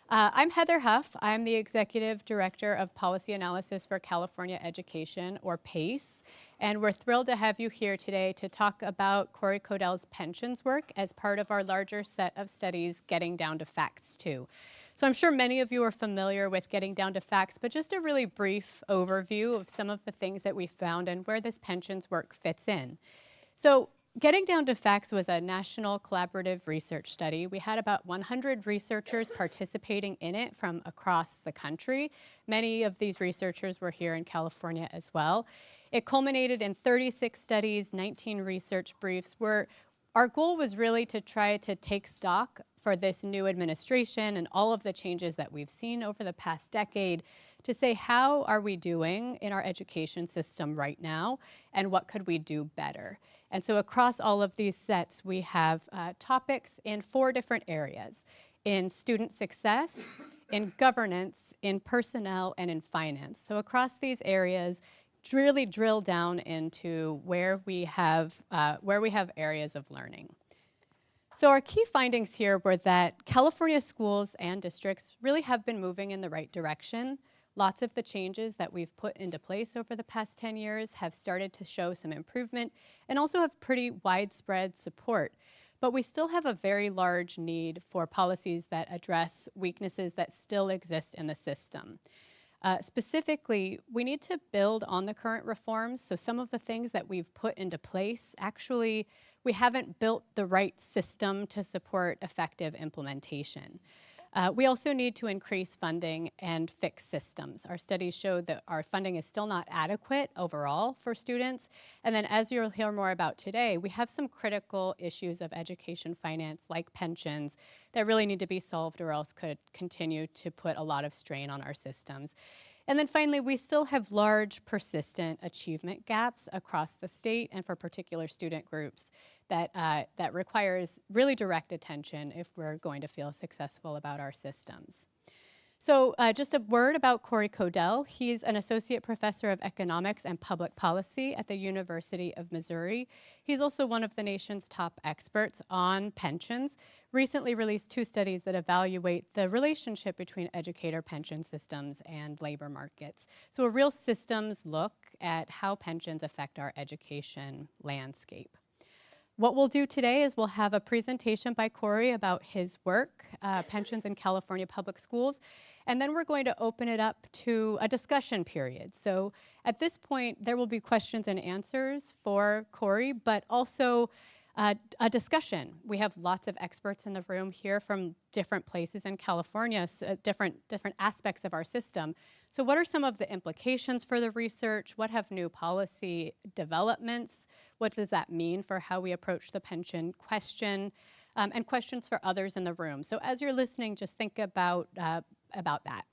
I'm Heather Huff. I'm the Executive Director of Policy Analysis for California Education, or PACE, and we're thrilled to have you here today to talk about Cory Koedel's pensions work as part of our larger set of studies, Getting Down to Facts 2. So I'm sure many of you are familiar with Getting Down to Facts, but just a really brief overview of some of the things that we found and where this pensions work fits in. So Getting Down to Facts was a national collaborative research study. We had about 100 researchers participating in it from across the country. Many of these researchers were here in California as well. It culminated in 36 studies, 19 research briefs, where our goal was really to try to take stock for this new administration and all of the changes that we've seen over the past decade to say, how are we doing in our education system right now, and what could we do better? And so across all of these sets, we have topics in 4 different areas: in student success, in governance, in personnel, and in finance. So across these areas, really drill down into where we have areas of learning. So our key findings here were that California schools and districts really have been moving in the right direction. Lots of the changes that we've put into place over the past 10 years have started to show some improvement and also have pretty widespread support. But we still have a very large need for policies that address weaknesses that still exist in the system. Specifically, we need to build on the current reforms. So some of the things that we've put into place, actually, we haven't built the right system to support effective implementation. We also need to increase funding and fix systems. Our studies showed that our funding is still not adequate overall for students. And then, as you'll hear more about today, we have some critical issues of education finance, like pensions, that really need to be solved or else could continue to put a lot of strain on our systems. And then finally, we still have large, persistent achievement gaps across the state and for particular student groups that requires really direct attention if we're going to feel successful about our systems. So just a word about Cory Koedel. He's an associate professor of economics and public policy at the University of Missouri. He's also one of the nation's top experts on pensions. Recently released 2 studies that evaluate the relationship between educator pension systems and labor markets. So a real systems look at how pensions affect our education landscape. What we'll do today is we'll have a presentation by Cory about his work, pensions in California public schools, and then we're going to open it up to a discussion period. So at this point, there will be questions and answers for Cory, but also a discussion. We have lots of experts in the room here from different places in California, so different aspects of our system. So what are some of the implications for the research? What have new policy developments? What does that mean for how we approach the pension question? And questions for others in the room. So as you're listening, just think about that.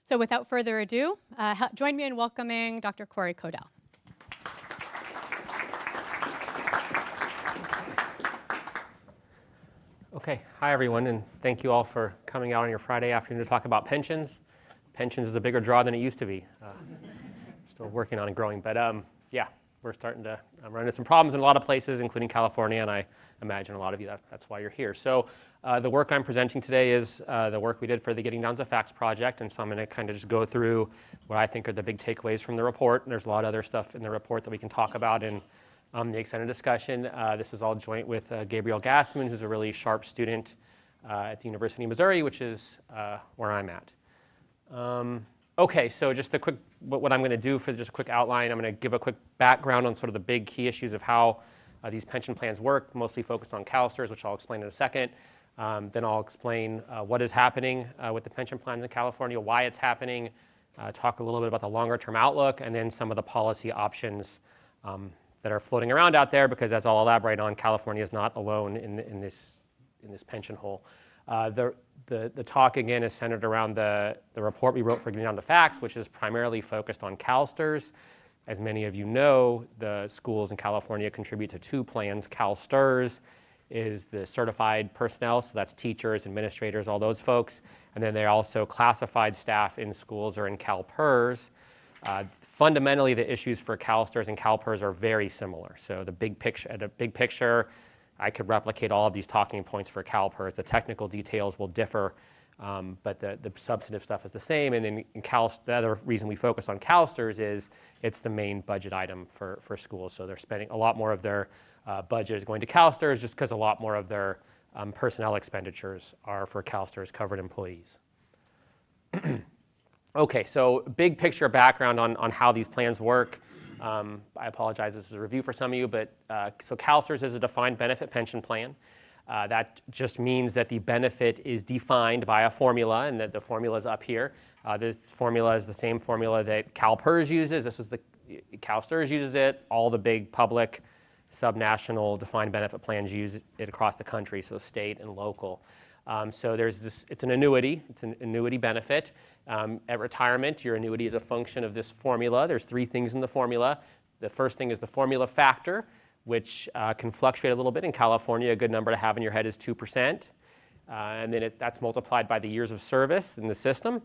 So without further ado, join me in welcoming Dr. Cory Koedel. Okay, hi everyone, and thank you all for coming out on your Friday afternoon to talk about pensions. Pensions is a bigger draw than it used to be. Still working on it growing, but yeah, we're starting to run into some problems in a lot of places, including California, and I imagine a lot of you, that's why you're here. So the work I'm presenting today is the work we did for the Getting Down to Facts project, and so I'm going to kind of just go through what I think are the big takeaways from the report. And there's a lot of other stuff in the report that we can talk about in the extended discussion. This is all joint with Gabriel Gassman, who's a really sharp student at the University of Missouri, which is where I'm at. Okay, so just a quick, what I'm going to do for just a quick outline, I'm going to give a quick background on sort of the big key issues of how these pension plans work, mostly focused on CalSTRS, which I'll explain in a second. Then I'll explain what is happening with the pension plans in California, why it's happening, talk a little bit about the longer term outlook, and then some of the policy options that are floating around out there, because as I'll elaborate on, California is not alone in this pension hole. The talk again is centered around the report we wrote for Getting Down to Facts, which is primarily focused on CalSTRS. As many of you know, the schools in California contribute to 2 plans. CalSTRS is the certified personnel, so that's teachers, administrators, all those folks. And then they're also classified staff in schools or in CalPERS. Fundamentally, the issues for CalSTRS and CalPERS are very similar. So the big picture, I could replicate all of these talking points for CalPERS. The technical details will differ But the substantive stuff is the same. And then the other reason we focus on CalSTRS is it's the main budget item for schools. So they're spending a lot more of their budget is going to CalSTRS just because a lot more of their personnel expenditures are for CalSTRS covered employees. Okay, so big picture background on how these plans work. I apologize, this is a review for some of you, but so CalSTRS is a defined benefit pension plan. That just means that the benefit is defined by a formula, and that the formula is up here. This formula is the same formula that CalPERS uses. This is CalSTRS uses it. All the big public subnational defined benefit plans use it across the country, so state and local. So it's an annuity. It's an annuity benefit. At retirement, your annuity is a function of this formula. There's 3 things in the formula. The first thing is the formula factor, which can fluctuate a little bit. In California, a good number to have in your head is 2%. And then that's multiplied by the years of service in the system.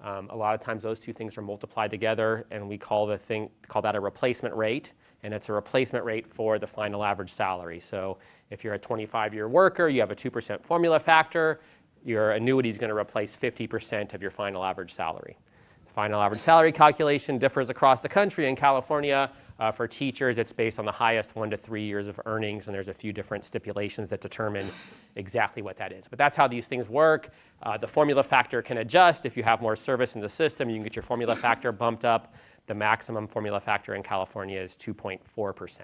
A lot of times those 2 things are multiplied together, and we call that a replacement rate. And it's a replacement rate for the final average salary. So if you're a 25-year worker, you have a 2% formula factor, your annuity is going to replace 50% of your final average salary. The final average salary calculation differs across the country. In California, for teachers, it's based on the highest 1 to 3 years of earnings, and there's a few different stipulations that determine exactly what that is. But that's how these things work. The formula factor can adjust. If you have more service in the system, you can get your formula factor bumped up. The maximum formula factor in California is 2.4%.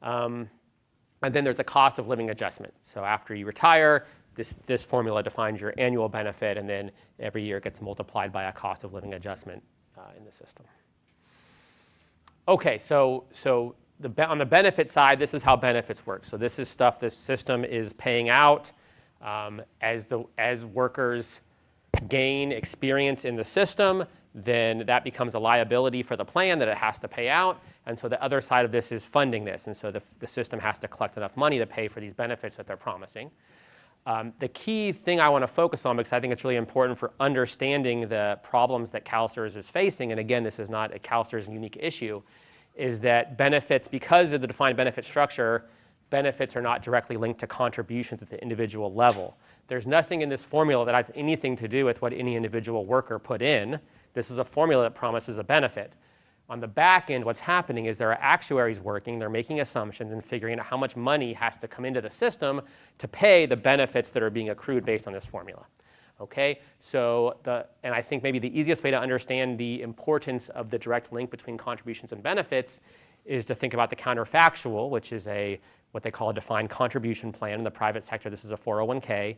And then there's a cost of living adjustment. So after you retire, this formula defines your annual benefit, and then every year it gets multiplied by a cost of living adjustment in the system. Okay, so on the benefit side, this is how benefits work. So this is stuff this system is paying out as workers gain experience in the system, then that becomes a liability for the plan that it has to pay out. And so the other side of this is funding this. And so the system has to collect enough money to pay for these benefits that they're promising. The key thing I want to focus on, because I think it's really important for understanding the problems that CalSTRS is facing, and again, this is not a CalSTRS unique issue, is that benefits, because of the defined benefit structure, benefits are not directly linked to contributions at the individual level. There's nothing in this formula that has anything to do with what any individual worker put in. This is a formula that promises a benefit. On the back end, what's happening is there are actuaries working, they're making assumptions and figuring out how much money has to come into the system to pay the benefits that are being accrued based on this formula. Okay, so and I think maybe the easiest way to understand the importance of the direct link between contributions and benefits is to think about the counterfactual, which is what they call a defined contribution plan. In the private sector, this is a 401k.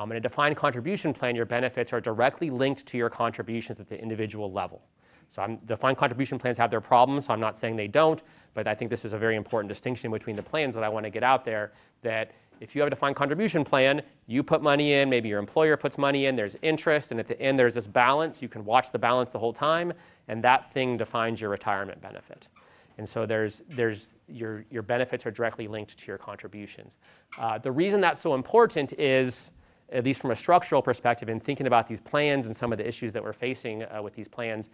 In a defined contribution plan, your benefits are directly linked to your contributions at the individual level. So defined contribution plans have their problems, so I'm not saying they don't, but I think this is a very important distinction between the plans that I want to get out there, that if you have a defined contribution plan, you put money in, maybe your employer puts money in, there's interest, and at the end there's this balance. You can watch the balance the whole time, and that thing defines your retirement benefit. And so your benefits are directly linked to your contributions. The reason that's so important is, at least from a structural perspective, in thinking about these plans and some of the issues that we're facing with these plans,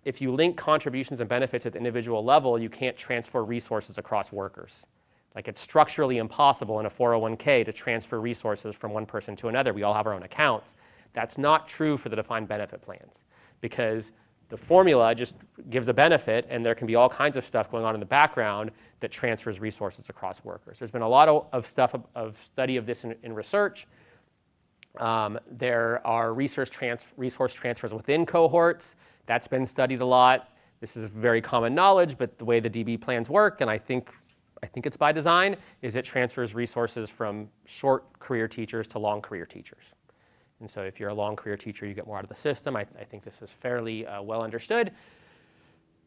if you link contributions and benefits at the individual level, you can't transfer resources across workers. Like, it's structurally impossible in a 401k to transfer resources from one person to another. We all have our own accounts. That's not true for the defined benefit plans, because the formula just gives a benefit, and there can be all kinds of stuff going on in the background that transfers resources across workers. There's been a lot of study of this in research. There are resource transfers within cohorts. That's been studied a lot. This is very common knowledge, but the way the DB plans work, and I think it's by design, is it transfers resources from short career teachers to long career teachers. And so if you're a long career teacher, you get more out of the system. I think this is fairly well understood.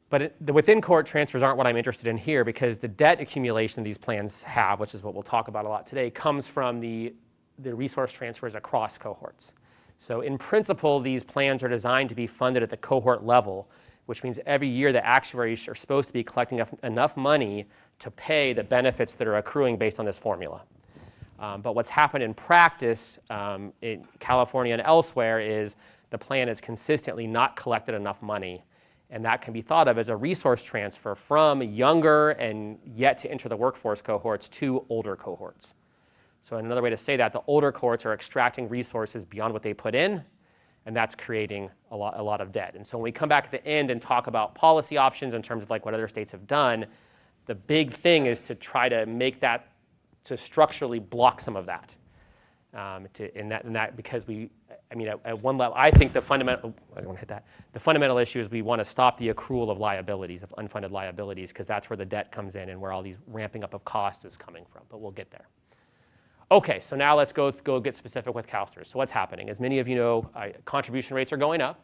But the within cohort transfers aren't what I'm interested in here, because the debt accumulation these plans have, which is what we'll talk about a lot today, comes from the resource transfers across cohorts. So in principle, these plans are designed to be funded at the cohort level, which means every year the actuaries are supposed to be collecting enough money to pay the benefits that are accruing based on this formula. But what's happened in practice in California and elsewhere is the plan has consistently not collected enough money, and that can be thought of as a resource transfer from younger and yet to enter the workforce cohorts to older cohorts. So another way to say that, the older cohorts are extracting resources beyond what they put in, and that's creating a lot of debt. And so when we come back at the end and talk about policy options in terms of like what other states have done, the big thing is to try to make that, to structurally block some of that. Because at one level, I think the fundamental, I don't want to hit that. The fundamental issue is we want to stop the accrual of liabilities, of unfunded liabilities, because that's where the debt comes in and where all these ramping up of cost is coming from, but we'll get there. Okay, so now let's go get specific with CalSTRS. So what's happening? As many of you know, contribution rates are going up.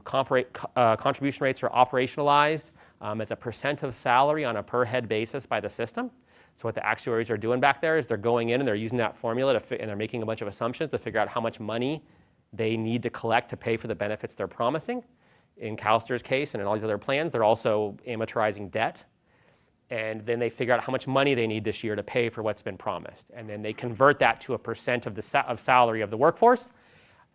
Contribution rates are operationalized as a percent of salary on a per head basis by the system. So what the actuaries are doing back there is they're going in and they're using that formula and they're making a bunch of assumptions to figure out how much money they need to collect to pay for the benefits they're promising. In CalSTRS case and in all these other plans, they're also amortizing debt. And then they figure out how much money they need this year to pay for what's been promised. And then they convert that to a percent of of salary of the workforce.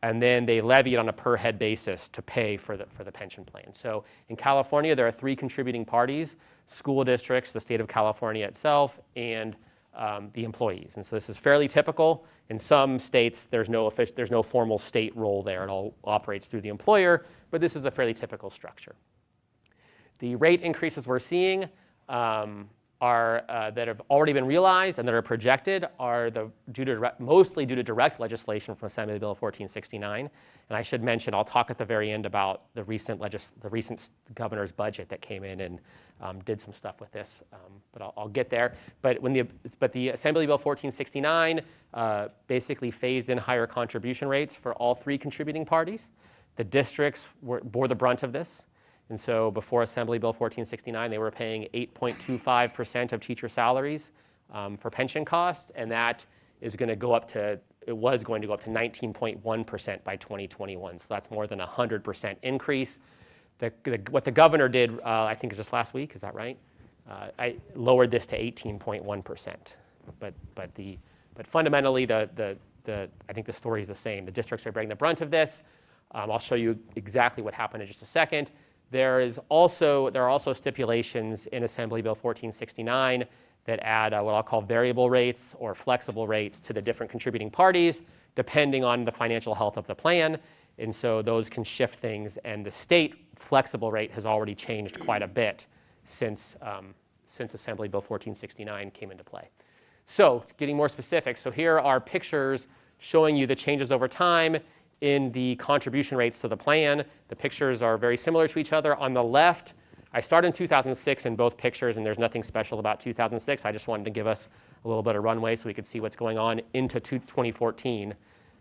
And then they levy it on a per head basis to pay for the pension plan. So in California, there are 3 contributing parties: school districts, the state of California itself, and the employees. And so this is fairly typical. In some states, there's no formal state role there. It all operates through the employer, but this is a fairly typical structure. The rate increases we're seeing that have already been realized and that are projected are mostly due to direct legislation from Assembly Bill 1469. And I should mention, I'll talk at the very end about the recent governor's budget that came in and did some stuff with this, but I'll get there. But the Assembly Bill 1469 basically phased in higher contribution rates for all 3 contributing parties. The districts bore the brunt of this. And so before Assembly Bill 1469, they were paying 8.25% of teacher salaries for pension costs, and that is going to go up to, it was going to go up to 19.1% by 2021. So that's more than a 100% increase. What the governor did, I think just last week, is that right? I lowered this to 18.1%. But fundamentally, I think the story is the same. The districts are bearing the brunt of this. I'll show you exactly what happened in just a second. There are also stipulations in Assembly Bill 1469 that add what I'll call variable rates or flexible rates to the different contributing parties, depending on the financial health of the plan. And so those can shift things. And the state flexible rate has already changed quite a bit since Assembly Bill 1469 came into play. So getting more specific, so here are pictures showing you the changes over time in the contribution rates to the plan. The pictures are very similar to each other. On the left, I started in 2006 in both pictures, and there's nothing special about 2006. I just wanted to give us a little bit of runway so we could see what's going on into 2014,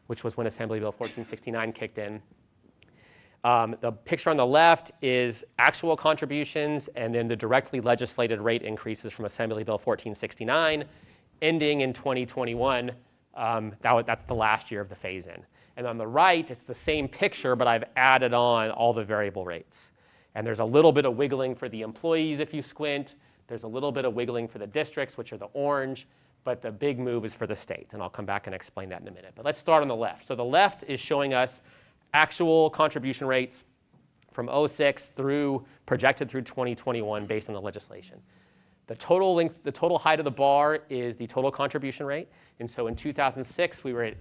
which was when Assembly Bill 1469 kicked in. The picture on the left is actual contributions and then the directly legislated rate increases from Assembly Bill 1469, ending in 2021. That's the last year of the phase-in. And on the right, it's the same picture, but I've added on all the variable rates. And there's a little bit of wiggling for the employees if you squint. There's a little bit of wiggling for the districts, which are the orange. But the big move is for the state. And I'll come back and explain that in a minute. But let's start on the left. So the left is showing us actual contribution rates from 06 projected through 2021 based on the legislation. The total height of the bar is the total contribution rate. And so in 2006, we were at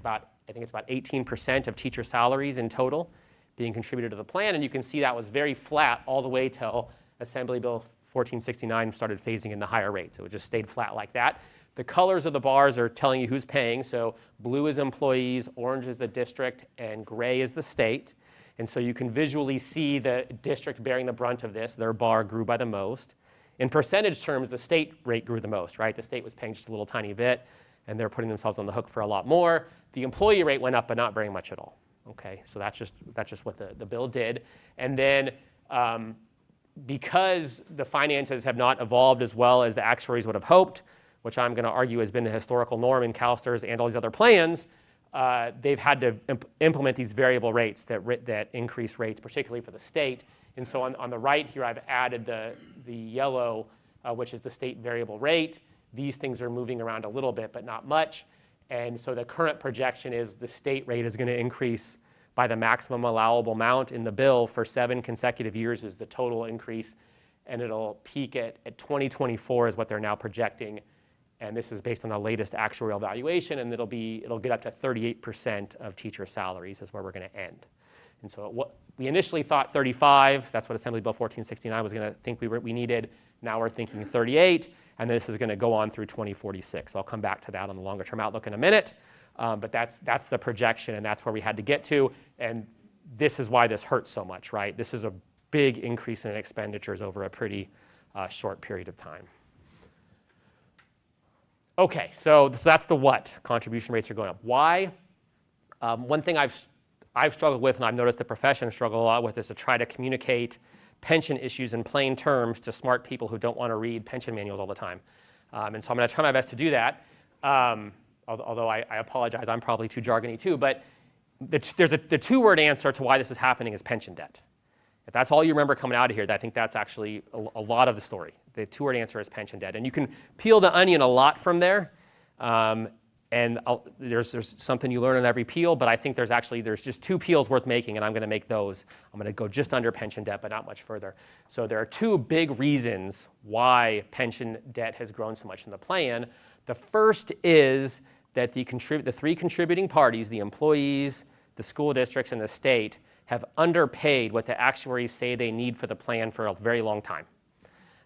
I think it's about 18% of teacher salaries in total being contributed to the plan. And you can see that was very flat all the way till Assembly Bill 1469 started phasing in the higher rates. It just stayed flat like that. The colors of the bars are telling you who's paying. So blue is employees, orange is the district, and gray is the state. And so you can visually see the district bearing the brunt of this. Their bar grew by the most. In percentage terms, the state rate grew the most, right? The state was paying just a little tiny bit, and they're putting themselves on the hook for a lot more. The employee rate went up, but not very much at all. Okay, so that's just what the bill did. And then because the finances have not evolved as well as the actuaries would have hoped, which I'm going to argue has been the historical norm in CalSTRS and all these other plans, they've had to implement these variable rates that increase rates, particularly for the state. And so on the right here, I've added the yellow, which is the state variable rate. These things are moving around a little bit, but not much. And so the current projection is the state rate is going to increase by the maximum allowable amount in the bill for 7 consecutive years is the total increase. And it'll peak at 2024 is what they're now projecting And this is based on the latest actuarial valuation, and it'll get up to 38% of teacher salaries is where we're going to end. And so what we initially thought 35, that's what Assembly Bill 1469 was going to think we needed. Now we're thinking 38, and this is going to go on through 2046. I'll come back to that on the longer term outlook in a minute. But that's the projection, and that's where we had to get to. And this is why this hurts so much, right? This is a big increase in expenditures over a pretty short period of time. Okay, so that's the what. Contribution rates are going up. Why? One thing I've struggled with, and I've noticed the profession struggle a lot with, is to try to communicate pension issues in plain terms to smart people who don't want to read pension manuals all the time. And so I'm going to try my best to do that. Although I apologize, I'm probably too jargony too. But the two-word answer to why this is happening is pension debt. If that's all you remember coming out of here, I think that's actually a lot of the story. The two-word answer is pension debt. And you can peel the onion a lot from there. And there's something you learn on every peel, but I think there's just two peels worth making, and I'm going to make those. I'm going to go just under pension debt, but not much further. So there are two big reasons why pension debt has grown so much in the plan. The first is that the three contributing parties, the employees, the school districts, and the state, have underpaid what the actuaries say they need for the plan for a very long time.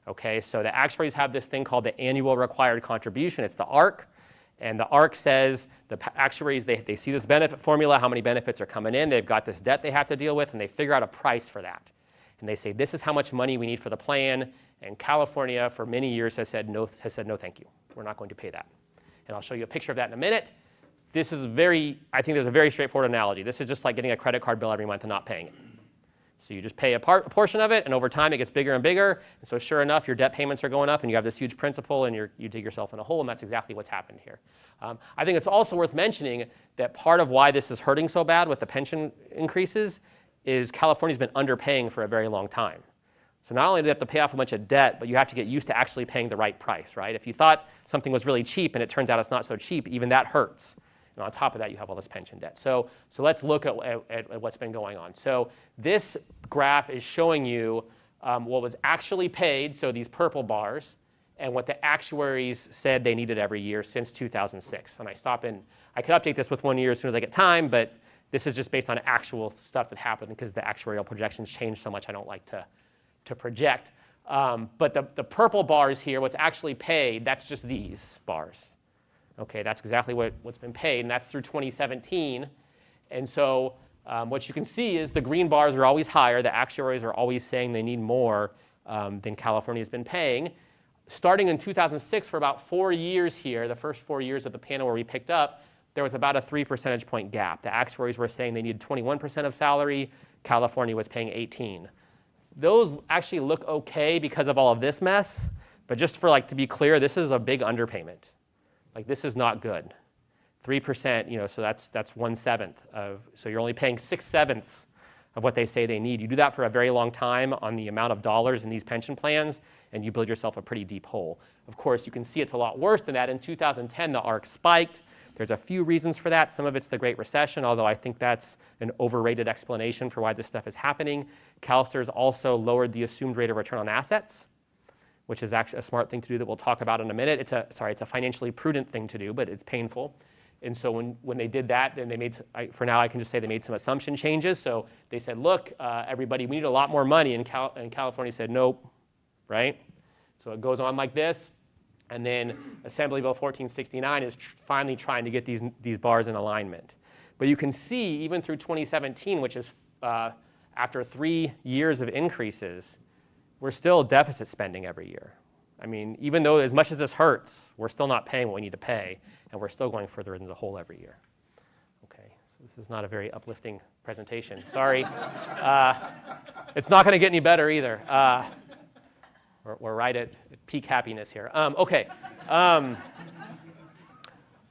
Okay, so the actuaries have this thing called the annual required contribution. It's the ARC. And the ARC says the actuaries, they see this benefit formula, how many benefits are coming in. They've got this debt they have to deal with, and they figure out a price for that. And they say, this is how much money we need for the plan. And California, for many years, has said no, thank you. We're not going to pay that. And I'll show you a picture of that in a minute. This is I think there's a very straightforward analogy. This is just like getting a credit card bill every month and not paying it. So you just pay a portion of it, and over time it gets bigger and bigger. And so sure enough, your debt payments are going up, and you have this huge principal, and you dig yourself in a hole, and that's exactly what's happened here. I think it's also worth mentioning that part of why this is hurting so bad with the pension increases is California's been underpaying for a very long time. So not only do you have to pay off a bunch of debt, but you have to get used to actually paying the right price, right? If you thought something was really cheap and it turns out it's not so cheap, even that hurts. And on top of that, you have all this pension debt. So let's look at what's been going on. So this graph is showing you what was actually paid, so these purple bars, and what the actuaries said they needed every year since 2006. And I could update this with 1 year as soon as I get time, but this is just based on actual stuff that happened because the actuarial projections changed so much I don't like to project. But the purple bars here, what's actually paid, that's just these bars. Okay, that's exactly what's been paid, and that's through 2017. And so what you can see is the green bars are always higher. The actuaries are always saying they need more than California has been paying. Starting in 2006, for about 4 years here, the first 4 years of the panel where we picked up, there was about a 3 percentage point gap. The actuaries were saying they needed 21% of salary. California was paying 18%. Those actually look okay because of all of this mess, but just for to be clear, this is a big underpayment. This is not good. 3%, so that's 1/7 of, so you're only paying 6/7 of what they say they need. You do that for a very long time on the amount of dollars in these pension plans, and you build yourself a pretty deep hole. Of course, you can see it's a lot worse than that. In 2010, the ARC spiked. There's a few reasons for that. Some of it's the Great Recession, although I think that's an overrated explanation for why this stuff is happening. CalSTRS also lowered the assumed rate of return on assets, which is actually a smart thing to do that we'll talk about in a minute. It's a financially prudent thing to do, but it's painful. And so when they did that, then they made, for now I can just say they made some assumption changes. So they said, look, everybody, we need a lot more money. And California said, nope, right? So it goes on like this. And then Assembly Bill 1469 is finally trying to get these bars in alignment. But you can see even through 2017, which is after 3 years of increases, we're still deficit spending every year. I mean, even though as much as this hurts, we're still not paying what we need to pay, and we're still going further into the hole every year. Okay, so this is not a very uplifting presentation. Sorry. It's not going to get any better either. We're right at peak happiness here. Okay.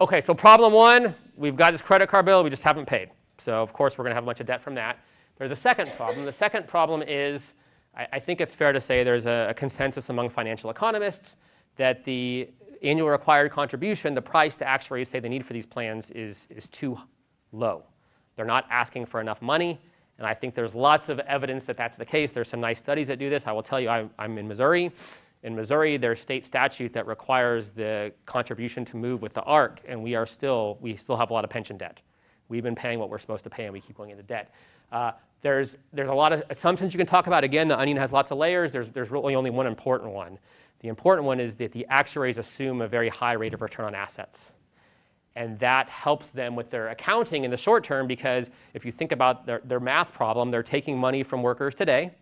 Okay, so problem one, we've got this credit card bill we just haven't paid. So of course we're going to have a bunch of debt from that. There's a second problem. The second problem is, I think it's fair to say there's a consensus among financial economists that the annual required contribution, the price the actuaries say they need for these plans is too low. They're not asking for enough money, and I think there's lots of evidence that that's the case. There's some nice studies that do this. I will tell you, I'm in Missouri, In Missouri, there's state statute that requires the contribution to move with the ARC, and we still have a lot of pension debt. We've been paying what we're supposed to pay, and we keep going into debt. There's a lot of assumptions you can talk about. Again, the onion has lots of layers. There's really only one important one. The important one is that the actuaries assume a very high rate of return on assets. And that helps them with their accounting in the short term, because if you think about their math problem, they're taking money from workers today,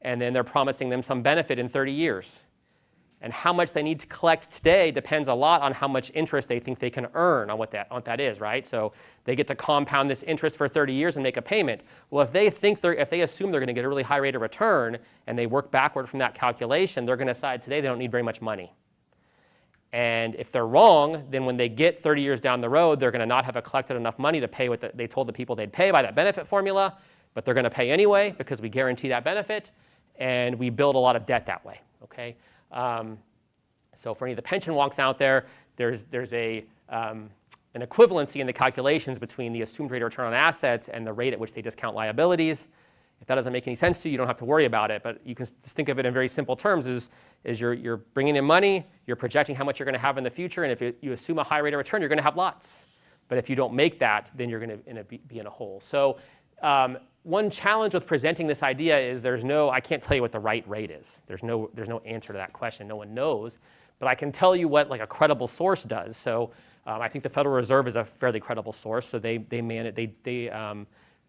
and then they're promising them some benefit in 30 years. And how much they need to collect today depends a lot on how much interest they think they can earn on what that is, right? So they get to compound this interest for 30 years and make a payment. Well, if they assume they're going to get a really high rate of return, and they work backward from that calculation, they're going to decide today they don't need very much money. And if they're wrong, then when they get 30 years down the road, they're going to not have collected enough money to pay what they told the people they'd pay by that benefit formula, but they're going to pay anyway because we guarantee that benefit, and we build a lot of debt that way, okay? So for any of the pension wonks out there, there's an equivalency in the calculations between the assumed rate of return on assets and the rate at which they discount liabilities. If that doesn't make any sense to you, you don't have to worry about it, but you can just think of it in very simple terms as you're bringing in money, you're projecting how much you're going to have in the future, and if you assume a high rate of return, you're going to have lots. But if you don't make that, then you're going to be in a hole. So one challenge with presenting this idea is I can't tell you what the right rate is. There's no answer to that question. No one knows. But I can tell you what a credible source does. So I think the Federal Reserve is a fairly credible source. So they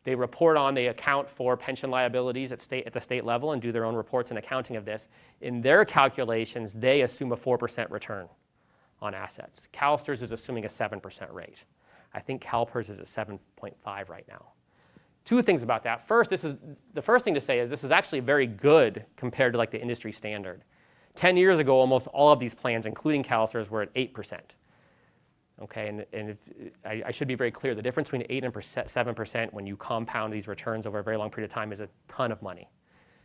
report on, they account for pension liabilities at the state level and do their own reports and accounting of this. In their calculations, they assume a 4% return on assets. CalSTRS is assuming a 7% rate. I think CalPERS is at 7.5 right now. Two things about that. First, the first thing to say is this is actually very good compared to the industry standard. 10 years ago, almost all of these plans, including CalSTRS, were at 8%. Okay, and I should be very clear, the difference between 8 and 7% when you compound these returns over a very long period of time is a ton of money.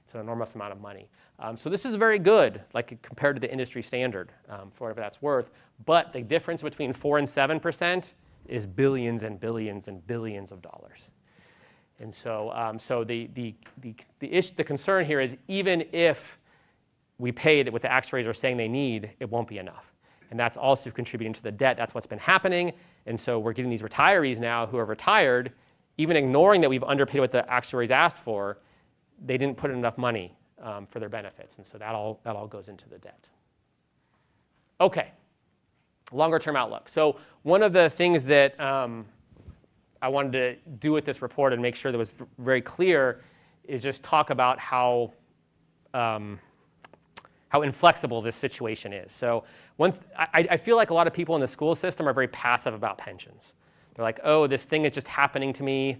It's an enormous amount of money. So this is very good, compared to the industry standard, for whatever that's worth. But the difference between 4 and 7% is billions and billions and billions of dollars. And so, the concern here is even if we pay what the actuaries are saying they need, it won't be enough. And that's also contributing to the debt. That's what's been happening. And so we're getting these retirees now who are retired, even ignoring that we've underpaid what the actuaries asked for, they didn't put in enough money for their benefits. And so that all goes into the debt. Okay, longer term outlook. So one of the things that I wanted to do with this report and make sure that was very clear is just talk about how inflexible this situation is. So I feel like a lot of people in the school system are very passive about pensions. They're like, oh, this thing is just happening to me.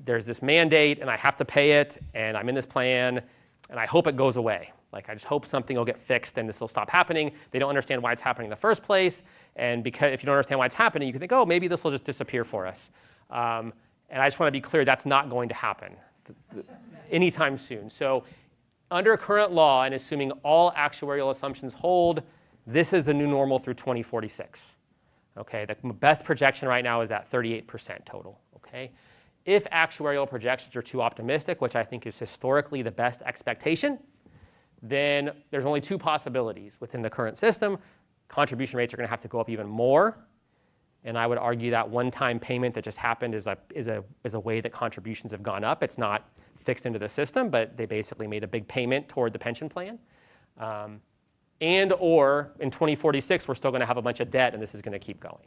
There's this mandate, and I have to pay it, and I'm in this plan, and I hope it goes away. I just hope something will get fixed and this will stop happening. They don't understand why it's happening in the first place. And because if you don't understand why it's happening, you can think, oh, maybe this will just disappear for us. And I just want to be clear, that's not going to happen anytime soon. So under current law, and assuming all actuarial assumptions hold, this is the new normal through 2046. Okay, the best projection right now is that 38% total. Okay, if actuarial projections are too optimistic, which I think is historically the best expectation, then there's only two possibilities within the current system. Contribution rates are going to have to go up even more, and I would argue that one-time payment that just happened is a way that contributions have gone up. It's not fixed into the system, but they basically made a big payment toward the pension plan. Or in 2046, we're still going to have a bunch of debt, and this is going to keep going.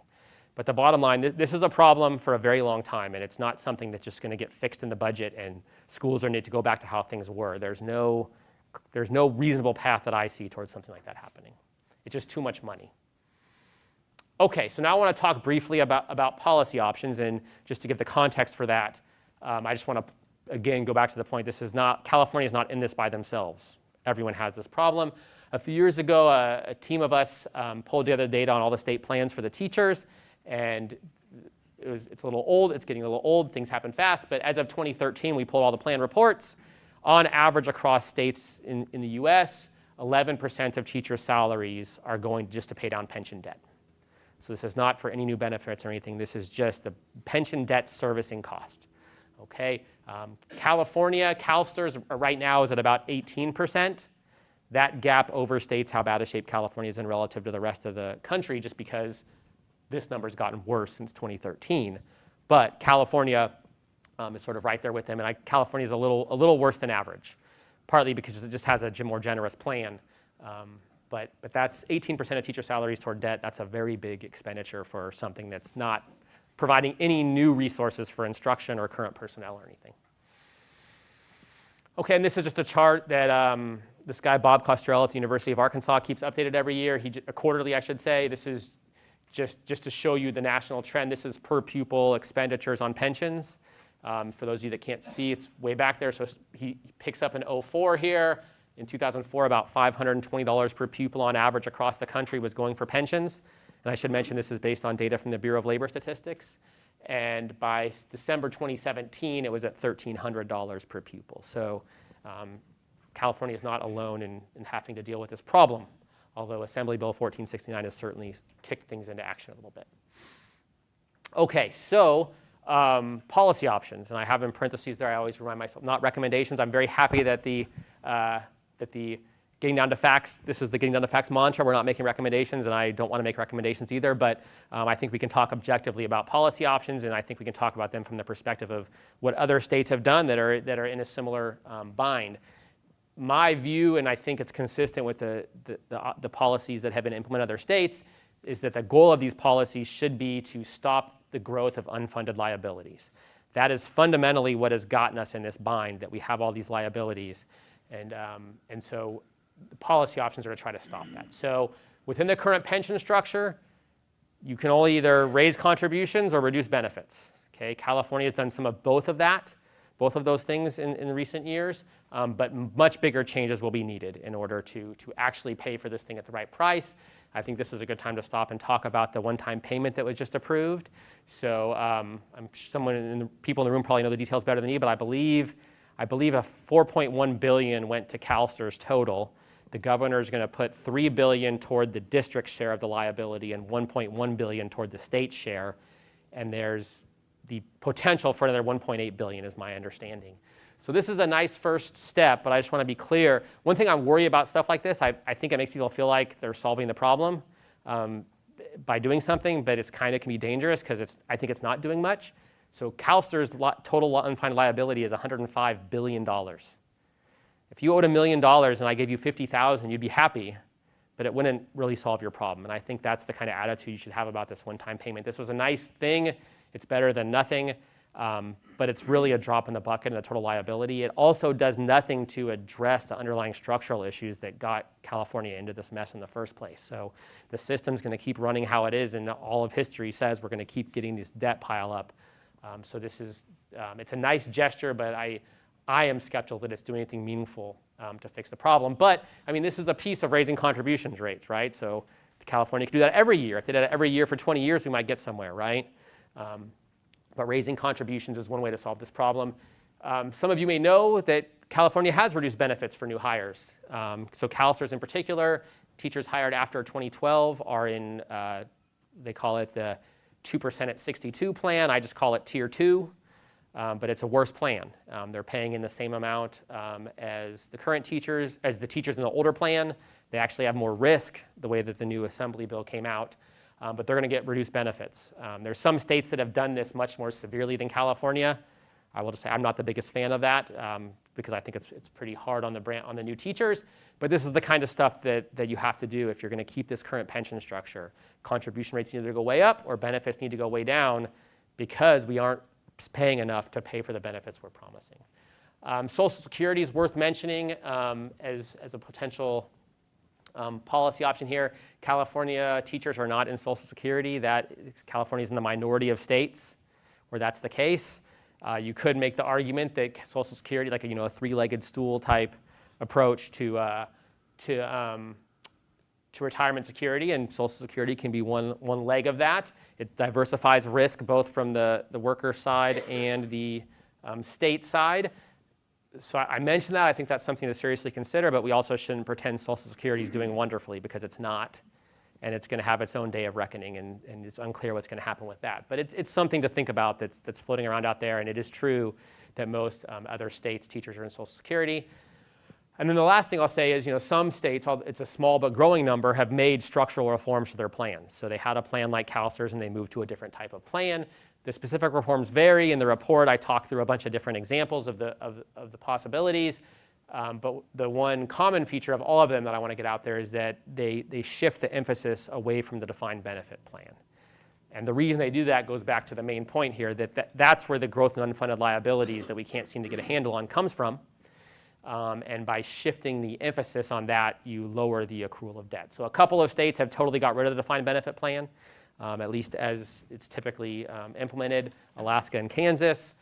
But the bottom line, this is a problem for a very long time, and it's not something that's just going to get fixed in the budget, and schools are need to go back to how things were. There's no reasonable path that I see towards something like that happening. It's just too much money. Okay, so now I want to talk briefly about policy options, and just to give the context for that, I just want to again go back to the point. California is not in this by themselves. Everyone has this problem. A few years ago, a team of us pulled together data on all the state plans for the teachers, and it's a little old. It's getting a little old. Things happen fast. But as of 2013, we pulled all the plan reports. On average, across states in the U.S., 11% of teachers' salaries are going just to pay down pension debt. So this is not for any new benefits or anything. This is just the pension debt servicing cost. Okay, California, CalSTRS right now is at about 18%. That gap overstates how bad a shape California is in relative to the rest of the country, just because this number's gotten worse since 2013. But California is sort of right there with them, and California is a little worse than average, partly because it just has a more generous plan. But that's 18% of teacher salaries toward debt. That's a very big expenditure for something that's not providing any new resources for instruction or current personnel or anything. Okay, and this is just a chart that this guy, Bob Costrell at the University of Arkansas, keeps updated every year. Quarterly, I should say. This is just to show you the national trend. This is per pupil expenditures on pensions. For those of you that can't see, it's way back there. So he picks up in 2004 here. In 2004, about $520 per pupil on average across the country was going for pensions. And I should mention this is based on data from the Bureau of Labor Statistics. And by December 2017, it was at $1,300 per pupil. So California is not alone in having to deal with this problem, although Assembly Bill 1469 has certainly kicked things into action a little bit. Okay, so policy options, and I have in parentheses there, I always remind myself, not recommendations. I'm very happy that the getting down to facts, this is the getting down to facts mantra. We're not making recommendations, and I don't want to make recommendations either, but I think we can talk objectively about policy options, and I think we can talk about them from the perspective of what other states have done that are in a similar bind. My view, and I think it's consistent with the policies that have been implemented in other states, is that the goal of these policies should be to stop the growth of unfunded liabilities. That is fundamentally what has gotten us in this bind, that we have all these liabilities. And so the policy options are to try to stop that. So within the current pension structure, you can only either raise contributions or reduce benefits. Okay? California has done some of both of those things in recent years, but much bigger changes will be needed in order to actually pay for this thing at the right price. I think this is a good time to stop and talk about the one-time payment that was just approved. So people in the room probably know the details better than me, but I believe a $4.1 billion went to CalSTRS total. The governor is going to put $3 billion toward the district share of the liability and $1.1 billion toward the state share. And there's the potential for another $1.8 billion is my understanding. So this is a nice first step, but I just want to be clear. One thing I worry about stuff like this, I think it makes people feel like they're solving the problem by doing something, but it's kind of can be dangerous because I think it's not doing much. So CalSTRS total unfunded liability is $105 billion. If you owed $1 million and I gave you $50,000, you'd be happy, but it wouldn't really solve your problem. And I think that's the kind of attitude you should have about this one-time payment. This was a nice thing. It's better than nothing, but it's really a drop in the bucket in the total liability. It also does nothing to address the underlying structural issues that got California into this mess in the first place. So the system's going to keep running how it is, and all of history says we're going to keep getting this debt pile up. So this is, it's a nice gesture, but I am skeptical that it's doing anything meaningful to fix the problem. But I mean, this is a piece of raising contributions rates, right? So California could do that every year. If they did it every year for 20 years, we might get somewhere, right? But raising contributions is one way to solve this problem. Some of you may know that California has reduced benefits for new hires. So CalSTRS in particular, teachers hired after 2012 are in, they call it the 2% at 62 plan. I just call it tier 2, but it's a worse plan. They're paying in the same amount as the current teachers, as the teachers in the older plan. They actually have more risk the way that the new Assembly bill came out, but they're going to get reduced benefits. There's some states that have done this much more severely than California. I will just say I'm not the biggest fan of that because I think it's pretty hard on the new teachers. But this is the kind of stuff that you have to do if you're going to keep this current pension structure. Contribution rates need to go way up or benefits need to go way down because we aren't paying enough to pay for the benefits we're promising. Social Security is worth mentioning as a potential policy option here. California teachers are not in Social Security. California is in the minority of states where that's the case. You could make the argument that Social Security, like a three-legged stool type approach to retirement security, and Social Security can be one leg of that. It diversifies risk both from the worker side and the state side. So I mentioned that. I think that's something to seriously consider, but we also shouldn't pretend Social Security is doing wonderfully because it's not. And it's going to have its own day of reckoning, and it's unclear what's going to happen with that. But it's something to think about that's floating around out there, and it is true that most other states' teachers are in Social Security. And then the last thing I'll say is, some states, it's a small but growing number, have made structural reforms to their plans. So they had a plan like CalSTRS and they moved to a different type of plan. The specific reforms vary. In the report, I talk through a bunch of different examples of the possibilities. But the one common feature of all of them that I want to get out there is that they shift the emphasis away from the defined benefit plan. And the reason they do that goes back to the main point here, that's where the growth in unfunded liabilities that we can't seem to get a handle on comes from. And by shifting the emphasis on that, you lower the accrual of debt. So a couple of states have totally got rid of the defined benefit plan, at least as it's typically implemented, Alaska and Kansas.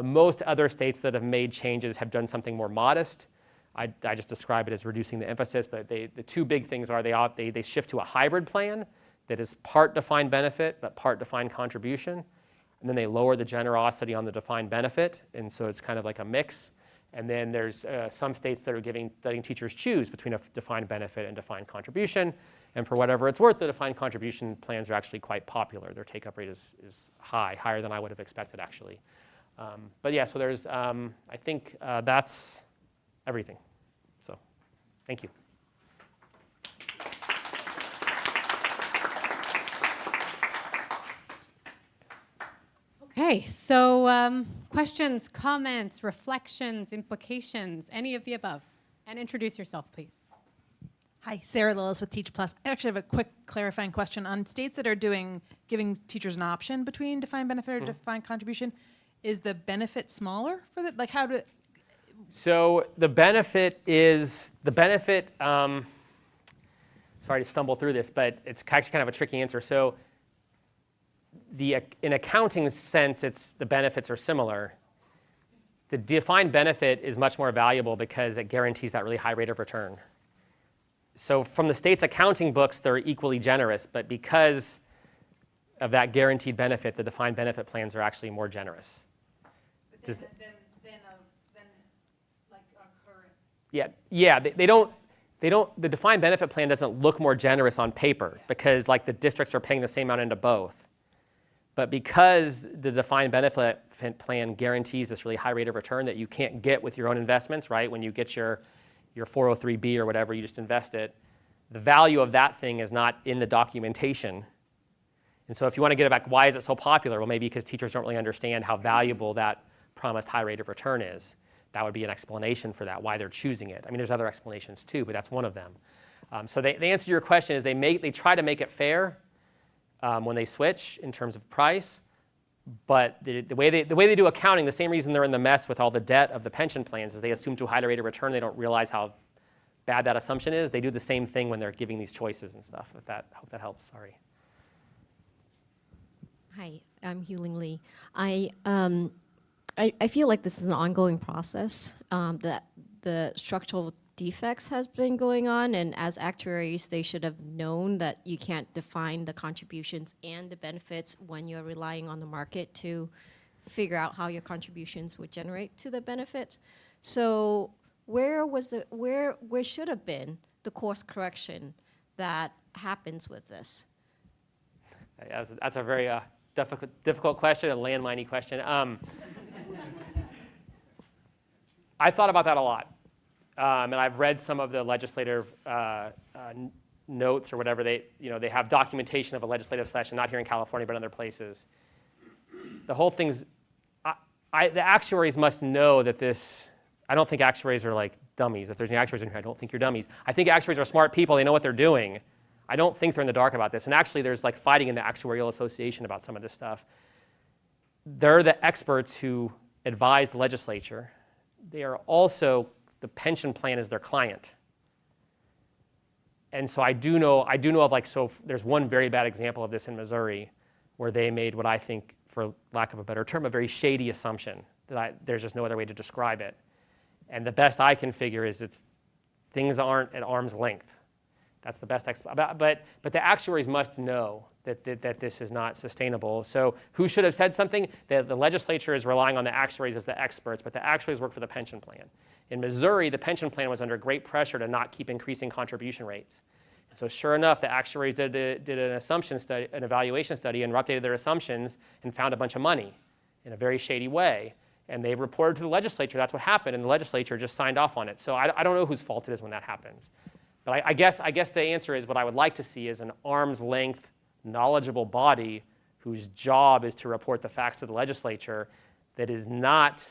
Most other states that have made changes have done something more modest. I just describe it as reducing the emphasis, but the two big things are they shift to a hybrid plan that is part defined benefit but part defined contribution, and then they lower the generosity on the defined benefit, and so it's kind of like a mix. And then there's some states that are letting teachers choose between a defined benefit and defined contribution. And for whatever it's worth, the defined contribution plans are actually quite popular. Their take-up rate is higher than I would have expected, actually. But yeah, so there's, I think that's everything. So thank you. Okay, so questions, comments, reflections, implications, any of the above. And introduce yourself, please. Hi, Sarah Lillis with Teach Plus. I actually have a quick clarifying question. On states that are giving teachers an option between defined benefit or defined contribution, is the benefit smaller for the, like how do? So the benefit, sorry to stumble through this, but it's actually kind of a tricky answer. So in accounting sense, the benefits are similar. The defined benefit is much more valuable because it guarantees that really high rate of return. So from the state's accounting books, they're equally generous, but because of that guaranteed benefit, the defined benefit plans are actually more generous. Than like our current. Yeah. They don't. The defined benefit plan doesn't look more generous on paper because like the districts are paying the same amount into both. But because the defined benefit plan guarantees this really high rate of return that you can't get with your own investments, right? When you get your 403B or whatever, you just invest it. The value of that thing is not in the documentation. And so if you want to get it back, why is it so popular? Well, maybe because teachers don't really understand how valuable that promised high rate of return is. That would be an explanation for that, why they're choosing it. I mean, there's other explanations too, but that's one of them. So the answer to your question is they try to make it fair when they switch in terms of price. But the way they do accounting, the same reason they're in the mess with all the debt of the pension plans is they assume too high a rate of return. They don't realize how bad that assumption is. They do the same thing when they're giving these choices and stuff. Hope that helps. Sorry. Hi, I'm Hugh Lee. I feel like this is an ongoing process, that the structural defects has been going on, and as actuaries, they should have known that you can't define the contributions and the benefits when you're relying on the market to figure out how your contributions would generate to the benefits. So where should have been the course correction that happens with this? That's a very difficult question, a landmine-y question. I thought about that a lot. And I've read some of the legislative notes or whatever. They have documentation of a legislative session, not here in California, but other places. The whole thing's, the actuaries must know that this, I don't think actuaries are like dummies. If there's any actuaries in here, I don't think you're dummies. I think actuaries are smart people. They know what they're doing. I don't think they're in the dark about this. And actually, there's like fighting in the Actuarial Association about some of this stuff. They're the experts who advise the legislature. They are also, the pension plan is their client. And so I do know of like, so there's one very bad example of this in Missouri where they made what I think, for lack of a better term, a very shady assumption that there's just no other way to describe it. And the best I can figure is things aren't at arm's length. That's the best explanation. But the actuaries must know that this is not sustainable. So who should have said something? The legislature is relying on the actuaries as the experts, but the actuaries work for the pension plan. In Missouri, the pension plan was under great pressure to not keep increasing contribution rates. And so sure enough, the actuaries did an assumption study, an evaluation study, and updated their assumptions and found a bunch of money in a very shady way. and they reported to the legislature that's what happened, and the legislature just signed off on it. So I don't know whose fault it is when that happens. But I guess the answer is what I would like to see is an arm's length, knowledgeable body whose job is to report the facts to the legislature that does not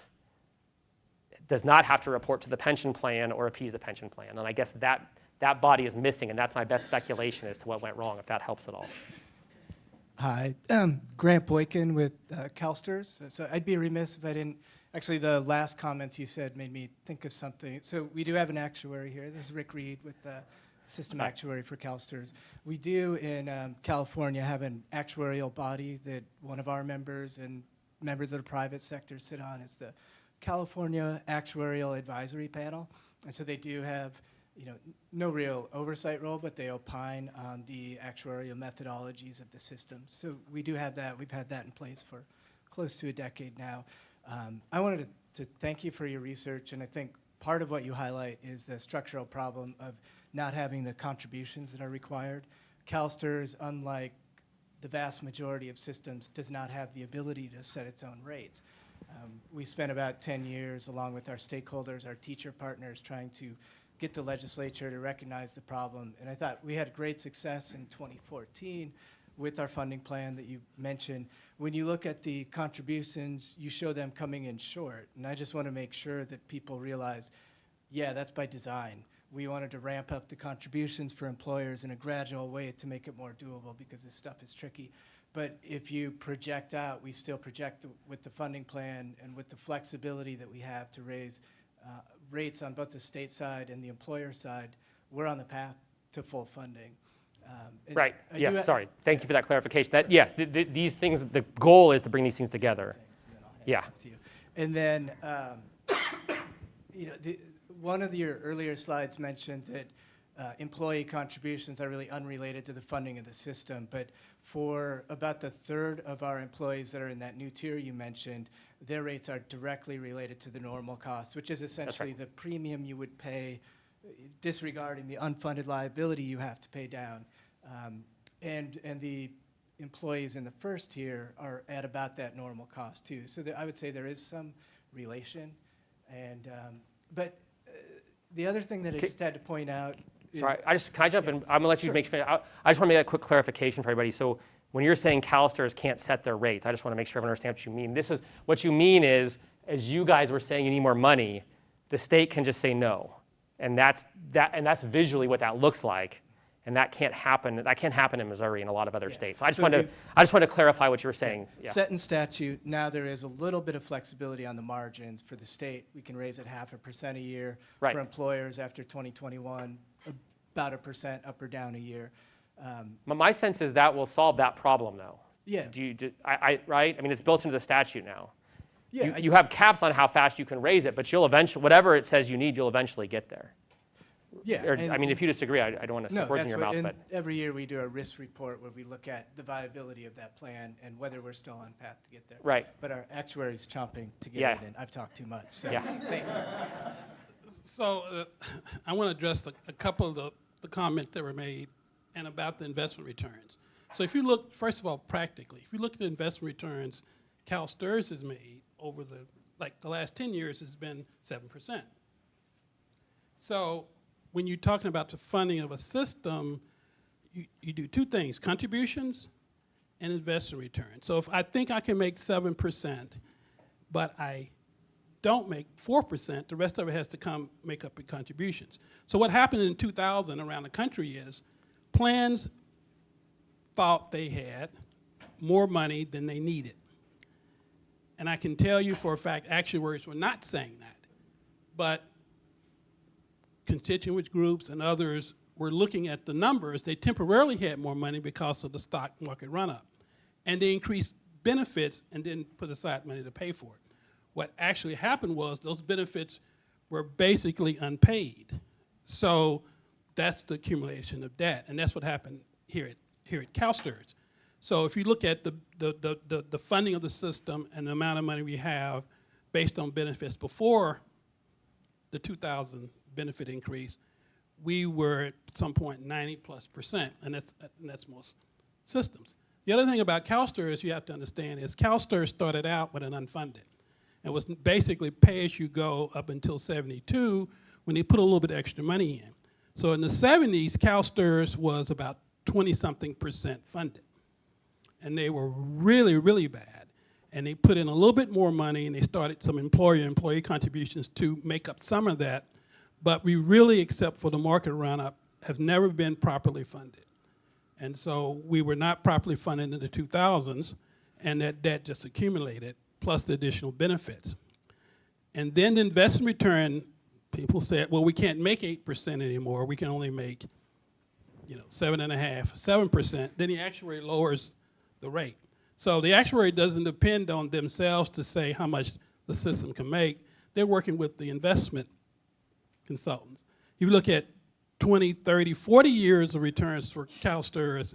have to report to the pension plan or appease the pension plan. And I guess that body is missing, and that's my best speculation as to what went wrong, if that helps at all. Hi, Grant Boykin with CalSTRS. So I'd be remiss if I didn't, actually the last comments you said made me think of something. So we do have an actuary here. This is Rick Reed with the System Actuary for CalSTRS. We do in California have an actuarial body that one of our members and members of the private sector sit on. It's the California Actuarial Advisory Panel. And so they do have no real oversight role, but they opine on the actuarial methodologies of the system. So we do have that. We've had that in place for close to a decade now. I wanted to thank you for your research, and I think part of what you highlight is the structural problem of not having the contributions that are required. CalSTRS, unlike the vast majority of systems, does not have the ability to set its own rates. We spent about 10 years, along with our stakeholders, our teacher partners, trying to get the legislature to recognize the problem. And I thought we had great success in 2014 with our funding plan that you mentioned. When you look at the contributions, you show them coming in short. And I just want to make sure that people realize, yeah, that's by design. We wanted to ramp up the contributions for employers in a gradual way to make it more doable because this stuff is tricky. But if you project out, we still project with the funding plan and with the flexibility that we have to raise rates on both the state side and the employer side, we're on the path to full funding. Right. Yes. Sorry. Thank you for that clarification. That yes, these things. The goal is to bring these things together. Yeah. And then, one of your earlier slides mentioned that employee contributions are really unrelated to the funding of the system. But for about the third of our employees that are in that new tier you mentioned, their rates are directly related to the normal costs, which is essentially the premium you would pay, disregarding the unfunded liability you have to pay down. And the employees in the first tier are at about that normal cost too. So I would say there is some relation. And but the other thing that I just had to point out. Sorry, can I jump in? I'm gonna let you make. I just want to make a quick clarification for everybody. So when you're saying CalSTRS can't set their rates, I just want to make sure everyone understands what you mean. This is what you mean is, as you guys were saying, you need more money. The state can just say no, and that's visually what that looks like, and that can't happen. That can't happen in Missouri and a lot of other states. So I just wanted to clarify what you were saying. Yeah. Set in statute. Now there is a little bit of flexibility on the margins for the state. We can raise it 0.5% a year. Right. For employers after 2021, about 1% up or down a year. My sense is that will solve that problem, though. Yeah. Right? I mean, it's built into the statute now. Yeah. You have caps on how fast you can raise it, but you'll eventually, whatever it says you need, you'll eventually get there. Yeah. Or, I mean, if you disagree, I don't want to stick words in your mouth. But every year we do a risk report where we look at the viability of that plan and whether we're still on path to get there. Right. But our actuary's chomping to get it in. I've talked too much. So thank you. So I want to address a couple of the comments that were made and about the investment returns. So if you look, first of all, practically, if you look at the investment returns CalSTRS has made over the last 10 years has been 7%. So when you're talking about the funding of a system, you do two things, contributions and investment returns. So if I think I can make 7%, but I don't make 4%, the rest of it has to make up in contributions. So what happened in 2000 around the country is plans thought they had more money than they needed. And I can tell you for a fact, actuaries were not saying that. But constituent groups and others were looking at the numbers. They temporarily had more money because of the stock market run-up. And they increased benefits and didn't put aside money to pay for it. What actually happened was those benefits were basically unpaid. So that's the accumulation of debt, and that's what happened here at CalSTRS. So if you look at the funding of the system and the amount of money we have based on benefits before the 2000 benefit increase, we were at some point 90+%, and that's most systems. The other thing about CalSTRS you have to understand is CalSTRS started out with an unfunded. and was basically pay as you go up until 72 when they put a little bit extra money in. So in the 70s, CalSTRS was about 20-something% funded. And they were really, really bad. And they put in a little bit more money, and they started some employee contributions to make up some of that. But we really, except for the market run-up, have never been properly funded. And so we were not properly funded in the 2000s, and that debt just accumulated, plus the additional benefits. And then the investment return, people said, well, we can't make 8% anymore. We can only make 7.5%, 7%. Then the actuary lowers the rate. So the actuary doesn't depend on themselves to say how much the system can make. They're working with the investment consultants. You look at 20, 30, 40 years of returns for CalSTRS,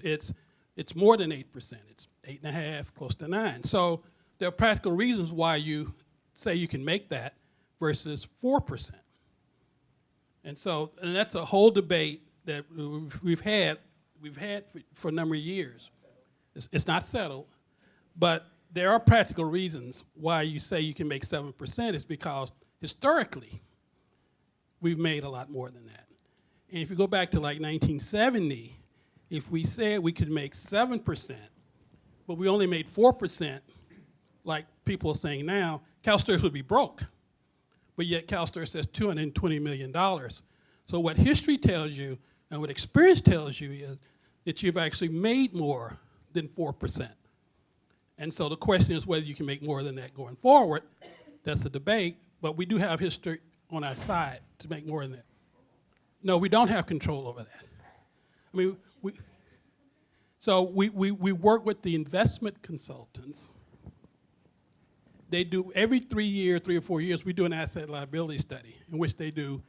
it's more than 8%. It's 8.5, close to 9. So there are practical reasons why you say you can make that versus 4%. And that's a whole debate that we've had for a number of years. It's not settled, but there are practical reasons why you say you can make 7%. Is because historically, we've made a lot more than that. And if you go back to like 1970, if we said we could make 7%, but we only made 4%, like people are saying now, CalSTRS would be broke. But yet CalSTRS says $220 million. So what history tells you and what experience tells you is that you've actually made more than 4%. And so the question is whether you can make more than that going forward. That's a debate, but we do have history on our side to make more than that. No, we don't have control over that. I mean, we work with the investment consultants. They do every 3 or 4 years, we do an asset liability study in which they do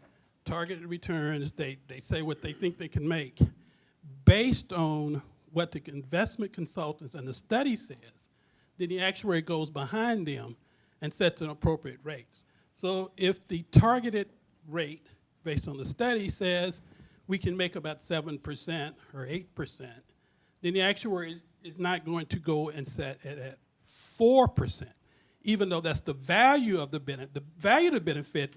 targeted returns. They say what they think they can make based on what the investment consultants and the study says. Then the actuary goes behind them and sets an appropriate rates. So if the targeted rate based on the study says we can make about 7% or 8%, then the actuary is not going to go and set it at 4%, even though that's the value of the benefit. The value of the benefit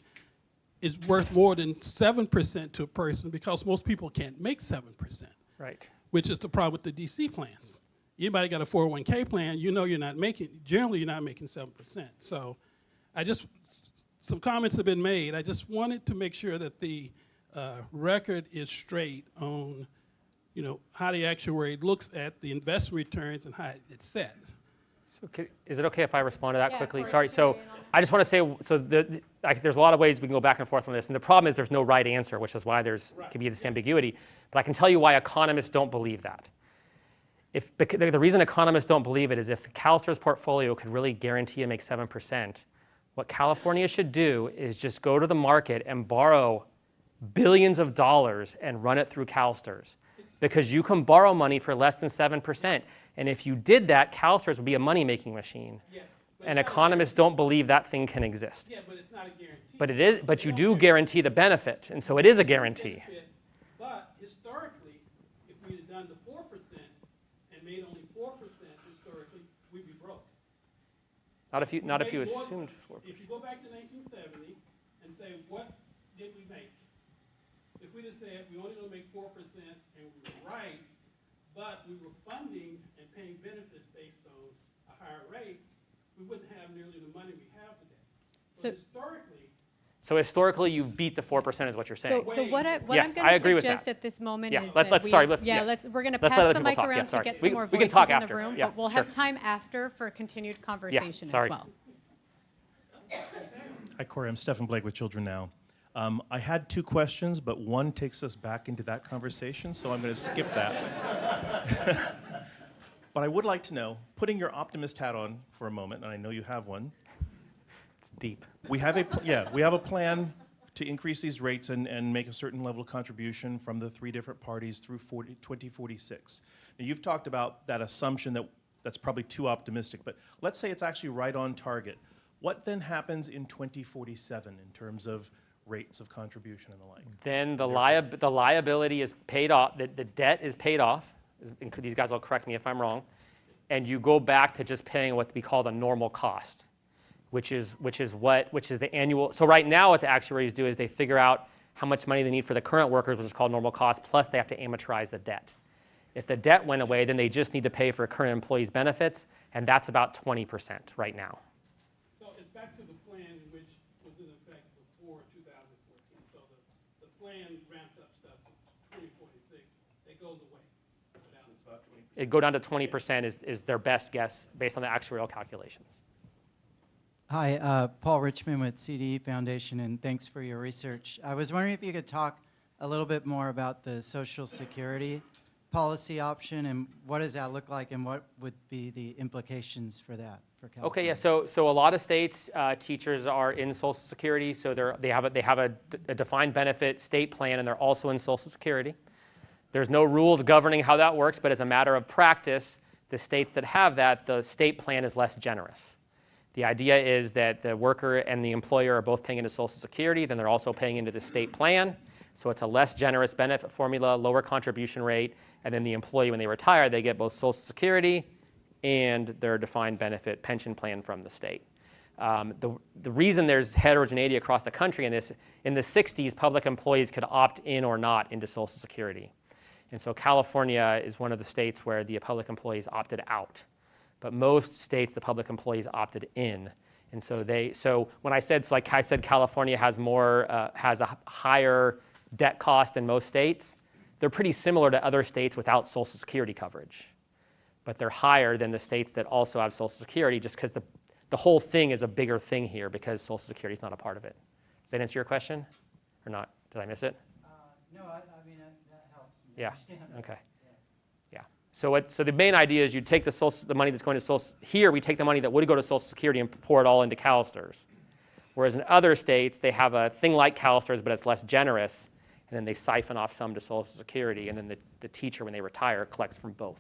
is worth more than 7% to a person because most people can't make 7%. Right. Which is the problem with the DC plans. Anybody got a 401k plan, generally you're not making 7%. So some comments have been made. I just wanted to make sure that the record is straight on, how the actuary looks at the investment returns and how it's set. So is it okay if I respond to that quickly? Cory, Sorry. can So you weigh in on that? I just want to say, there's a lot of ways we can go back and forth on this. And the problem is there's no right answer, which is why can be this ambiguity. But I can tell you why economists don't believe that. The reason economists don't believe it is if the CalSTRS portfolio could really guarantee and make 7%, what California should do is just go to the market and borrow billions of dollars and run it through CalSTRS. Because you can borrow money for less than 7%. And if you did that, CalSTRS would be a money-making machine. Yes, and economists don't believe that thing can exist. Yeah, but it's not a guarantee. But it is. But you do guarantee the benefit, and so it is a guarantee. But historically, if we had done the 4% and made only 4% historically, we'd be broke. Not if you assumed 4%. If you go back to 1970 and say, what did we make? If we'd have said we only going to make 4% and we were right, but we were funding and paying benefits based on a higher rate, we wouldn't have nearly the money we have today. So historically, you beat the 4% is what you're saying. So what I'm Yes, going I to agree with suggest that. at this moment Yeah, is we're going to let pass other the people mic talk. around Yeah, to sorry. get We some more can voices talk in after. the room, Yeah, but we'll have time after for continued conversation sorry. as well. Hi, Cory. I'm Stephen Blake with Children Now. I had 2 questions, but one takes us back into that conversation, so I'm going to skip that. But I would like to know, putting your optimist hat on for a moment, and I know you have one. It's deep. We have a plan to increase these rates and make a certain level of contribution from the 3 different parties through 2046. Now, you've talked about that assumption that's probably too optimistic, but let's say it's actually right on target. What then happens in 2047 in terms of rates of contribution and the like? Then the liability is paid off, the debt is paid off. These guys will correct me if I'm wrong. And you go back to just paying what we call the normal cost, which is the annual. So right now what the actuaries do is they figure out how much money they need for the current workers, which is called normal cost, plus they have to amortize the debt. If the debt went away, then they just need to pay for current employees' benefits, and that's about 20% right now. So it's back to the plan which was in effect before 2014. So the plan ramped up stuff to 2046. It goes away. It's about 20%. It go down to 20% is their best guess based on the actuarial calculations. Hi, Paul Richmond with CDE Foundation, and thanks for your research. I was wondering if you could talk a little bit more about the Social Security policy option and what does that look like and what would be the implications for that for California? Okay, yeah. So a lot of states, teachers are in Social Security, so they have a defined benefit state plan, and they're also in Social Security. There's no rules governing how that works, but as a matter of practice, the states that have that, the state plan is less generous. The idea is that the worker and the employer are both paying into Social Security, then they're also paying into the state plan. So it's a less generous benefit formula, lower contribution rate, and then the employee, when they retire, they get both Social Security and their defined benefit pension plan from the state. The reason there's heterogeneity across the country in this, in the 60s, public employees could opt in or not into Social Security. And so California is one of the states where the public employees opted out. But most states, the public employees opted in. And so when I said, California has has a higher debt cost than most states, they're pretty similar to other states without Social Security coverage. But they're higher than the states that also have Social Security just because the whole thing is a bigger thing here because Social Security is not a part of it. Does that answer your question or not? Did I miss it? No, I mean, that helps me Yeah, understand. okay. Yeah. So the main idea is you take the money that's going to Social, here we take the money that would go to Social Security and pour it all into CalSTRS. Whereas in other states, they have a thing like CalSTRS, but it's less generous, and then they siphon off some to Social Security, and then the teacher, when they retire, collects from both.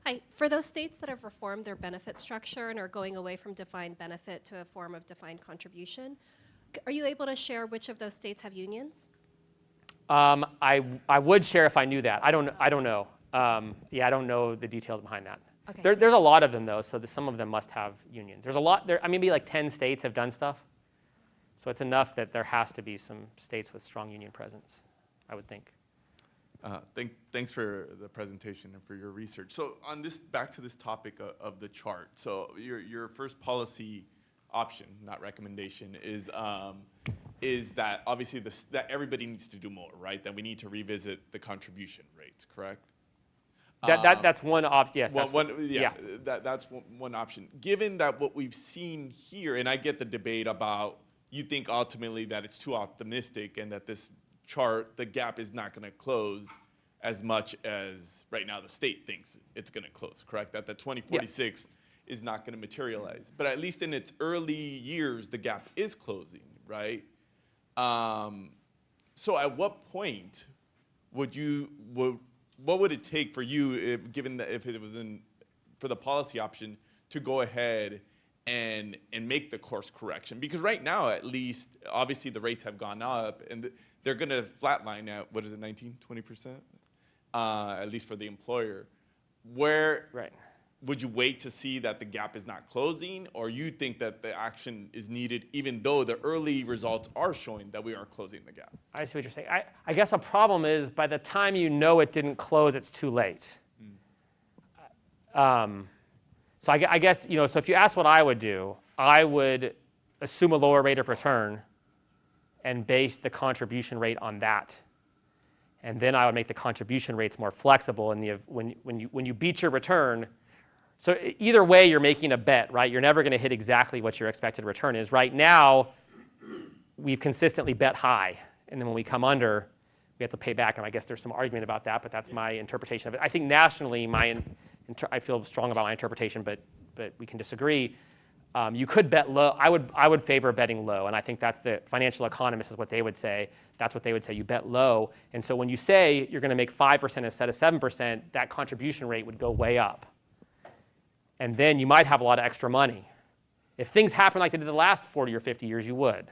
Hi. For those states that have reformed their benefit structure and are going away from defined benefit to a form of defined contribution, are you able to share which of those states have unions? I would share if I knew that. I don't know. Yeah, I don't know the details behind that. Okay. There's a lot of them though, so some of them must have unions. There's a lot. I mean, maybe like 10 states have done stuff. So it's enough that there has to be some states with strong union presence, I would think. Thanks for the presentation and for your research. So on this, back to this topic of the chart. So your first policy option, not recommendation, is that obviously that everybody needs to do more, right? That we need to revisit the contribution rates, correct? That's one option. Yes. That's one option. Given that what we've seen here, and I get the debate about you think ultimately that it's too optimistic and that this chart, the gap is not going to close as much as right now the state thinks it's going to close, correct? That the 2046 is not going to materialize. But at least in its early years, the gap is closing, right? So at what point what would it take for you, given that if it was for the policy option, to go ahead and make the course correction? Because right now, at least, obviously the rates have gone up, and they're going to flatline at, what is it, 19, 20%? At least for the employer. Where would you wait to see that the gap is not closing, or you think that the action is needed even though the early results are showing that we are closing the gap? I see what you're saying. I guess a problem is by the time you know it didn't close, it's too late. So I guess, so if you ask what I would do, I would assume a lower rate of return and base the contribution rate on that. And then I would make the contribution rates more flexible. And when you beat your return, so either way, you're making a bet, right? You're never going to hit exactly what your expected return is. Right now, we've consistently bet high. And then when we come under, we have to pay back. And I guess there's some argument about that, but that's my interpretation of it. I think nationally, I feel strong about my interpretation, but we can disagree. You could bet low. I would favor betting low, and I think that's the financial economists is what they would say. That's what they would say. You bet low, and so when you say you're going to make 5% instead of 7%, that contribution rate would go way up, and then you might have a lot of extra money. If things happen like they did the last 40 or 50 years, you would.